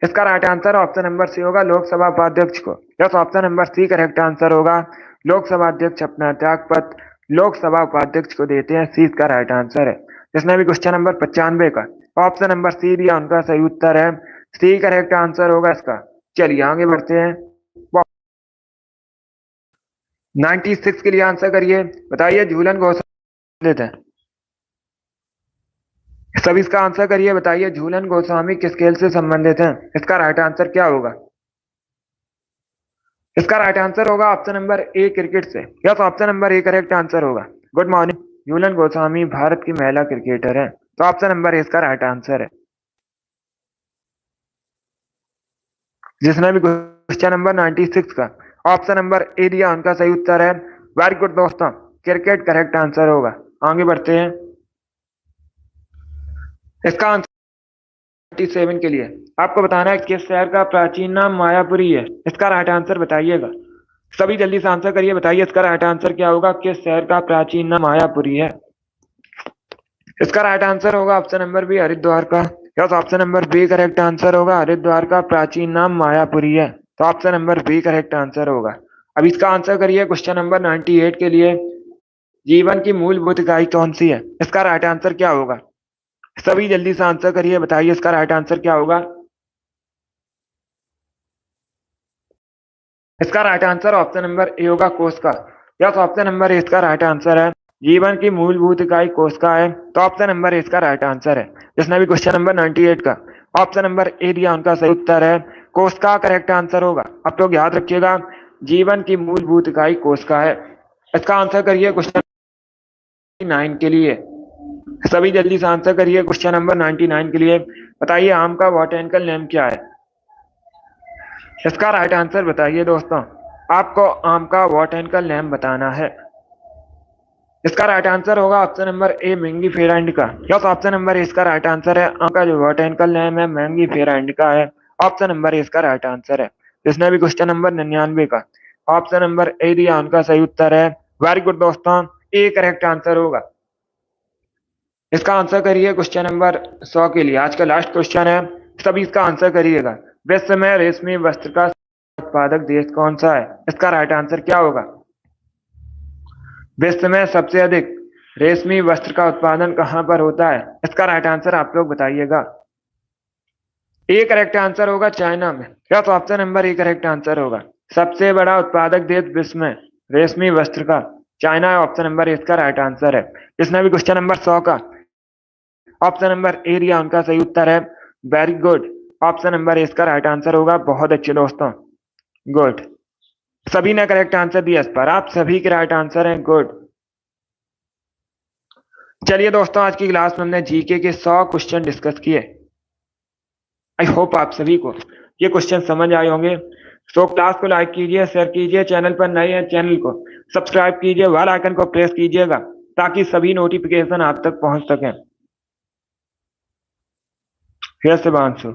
इसका right answer option number C होगा, लोकसभा उपाध्यक्ष को। Yes, option number C correct answer होगा, लोकसभा अध्यक्ष अपना त्यागपत्र लोकसभा उपाध्यक्ष को देते हैं। सी इसका राइट आंसर है। जिसने भी क्वेश्चन नंबर 95 का ऑप्शन नंबर सी दिया, उनका सही उत्तर है। सी करेक्ट आंसर होगा इसका। चलिए आगे बढ़ते हैं। 96 के लिए आंसर करिए, बताइए झूलन घोषणा देते हैं। सब इसका आंसर करिए, बताइए झूलन गोस्वामी किस खेल से संबंधित हैं? इसका राइट आंसर क्या होगा? इसका राइट आंसर होगा ऑप्शन नंबर ए, क्रिकेट से। Yes, option number A correct answer होगा। Good morning. झूलन गोस्वामी भारत की महिला क्रिकेटर है, तो ऑप्शन नंबर ए इसका राइट आंसर है। जिसने भी क्वेश्चन नंबर 96 का ऑप्शन नंबर ए दिया उनका सही उत्तर है। वेरी गुड दोस्तों, क्रिकेट करेक्ट आंसर होगा। आगे बढ़ते हैं। इसका आंसर 97 के लिए आपको बताना है किस शहर का प्राचीन नाम मायापुरी है। इसका राइट आंसर बताइएगा। सभी जल्दी से आंसर करिए, बताइए इसका राइट आंसर क्या होगा? किस शहर का प्राचीन नाम मायापुरी है? इसका राइट आंसर होगा ऑप्शन नंबर बी, हरिद्वार का। Yes, option number B correct answer होगा। हरिद्वार का प्राचीन नाम मायापुरी है, तो option number B correct answer होगा। अब इसका आंसर करिए क्वेश्चन नंबर 98 के लिए। जीवन की मूलभूत इकाई कौन सी है? इसका राइट आंसर क्या होगा? सभी जल्दी से आंसर करिए, बताइए इसका राइट आंसर क्या होगा? इसका right answer option number A होगा, कोशिका। यस, ऑप्शन नंबर ए इसका राइट आंसर है। जीवन की मूलभूत इकाई कोशिका है, तो ऑप्शन नंबर ए इसका राइट आंसर है। जिसने भी क्वेश्चन नंबर 98 का ऑप्शन नंबर ए दिया उनका सही उत्तर है कोशिका करेक्ट आंसर होगा। आप लोग याद रखिएगा, जीवन की मूलभूत इकाई कोशिका है। इसका आंसर करिए क्वेश्चन 99 के लिए। सभी जल्दी से आंसर करिए क्वेश्चन नंबर 99 के लिए। बताइए आम का बॉटैनिकल नेम क्या है? इसका राइट आंसर बताइए दोस्तों। आपको आम का बॉटैनिकल नेम बताना है। इसका राइट आंसर होगा ऑप्शन नंबर ए, मैंगी फेरा इंडिका। यस, ऑप्शन नंबर ए इसका राइट आंसर है। आम का जो बॉटैनिकल नेम है मैंगी फेरा इंडिका है, ऑप्शन नंबर ए इसका राइट आंसर है। जिसने भी क्वेश्चन नंबर 99 का ऑप्शन नंबर ए दिया उनका सही उत्तर है। वेरी गुड दोस्तों, ए करेक्ट आंसर होगा। इसका आंसर करिए क्वेश्चन नंबर 100 के लिए। आज का लास्ट क्वेश्चन है, सभी इसका आंसर करिएगा। विश्व में रेशमी वस्त्र का उत्पादक देश कौन सा है? इसका राइट आंसर क्या होगा? विश्व में सबसे अधिक रेशमी वस्त्र का उत्पादन कहां पर होता है? इसका राइट आंसर आप लोग बताइएगा। ए करेक्ट आंसर होगा, चाइना में। Yes, option number A correct answer होगा। सबसे बड़ा उत्पादक देश विश्व में रेशमी वस्त्र का चाइना है, ऑप्शन नंबर ए इसका राइट आंसर है। जिसने भी क्वेश्चन नंबर 100 का ऑप्शन नंबर ए दिया उनका सही उत्तर है। वेरी गुड, ऑप्शन नंबर ए इसका राइट आंसर होगा। बहुत अच्छे दोस्तों, गुड। सभी ने करेक्ट आंसर दिया इस पर, आप सभी के राइट आंसर हैं। गुड। चलिए दोस्तों, आज की क्लास में हमने जीके के 100 क्वेश्चन डिस्कस किए। आई होप आप सभी को ये क्वेश्चन समझ आए होंगे। तो क्लास को लाइक कीजिए, शेयर कीजिए, चैनल पर नए हैं चैनल को सब्सक्राइब कीजिए, बेल आइकन को प्रेस कीजिएगा ताकि सभी नोटिफिकेशन आप तक पहुंच सकें। फिर से बांसु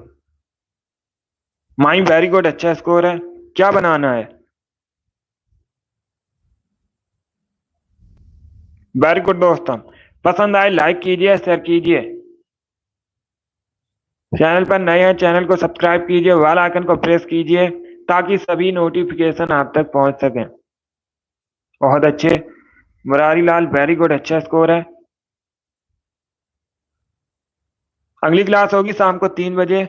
माई वेरी गुड, अच्छा स्कोर है। क्या बनाना है? वेरी गुड दोस्तों, पसंद आए लाइक कीजिए, शेयर कीजिए, चैनल पर नए हैं चैनल को सब्सक्राइब कीजिए, बेल आइकन को प्रेस कीजिए ताकि सभी नोटिफिकेशन आप तक पहुंच सकें। बहुत अच्छे मुरारी लाल, वेरी गुड, अच्छा स्कोर है। अगली क्लास होगी शाम को 3 बजे।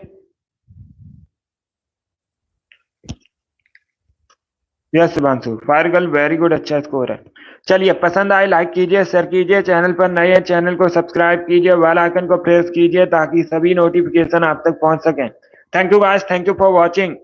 Yes Shivanshu, fire girl, very good, अच्छा स्कोर है। चलिए, पसंद आए लाइक कीजिए, शेयर कीजिए, चैनल पर नए हैं चैनल को सब्सक्राइब कीजिए, बेल आइकन को प्रेस कीजिए ताकि सभी नोटिफिकेशन आप तक पहुंच सकें। Thank you guys, thank you for watching.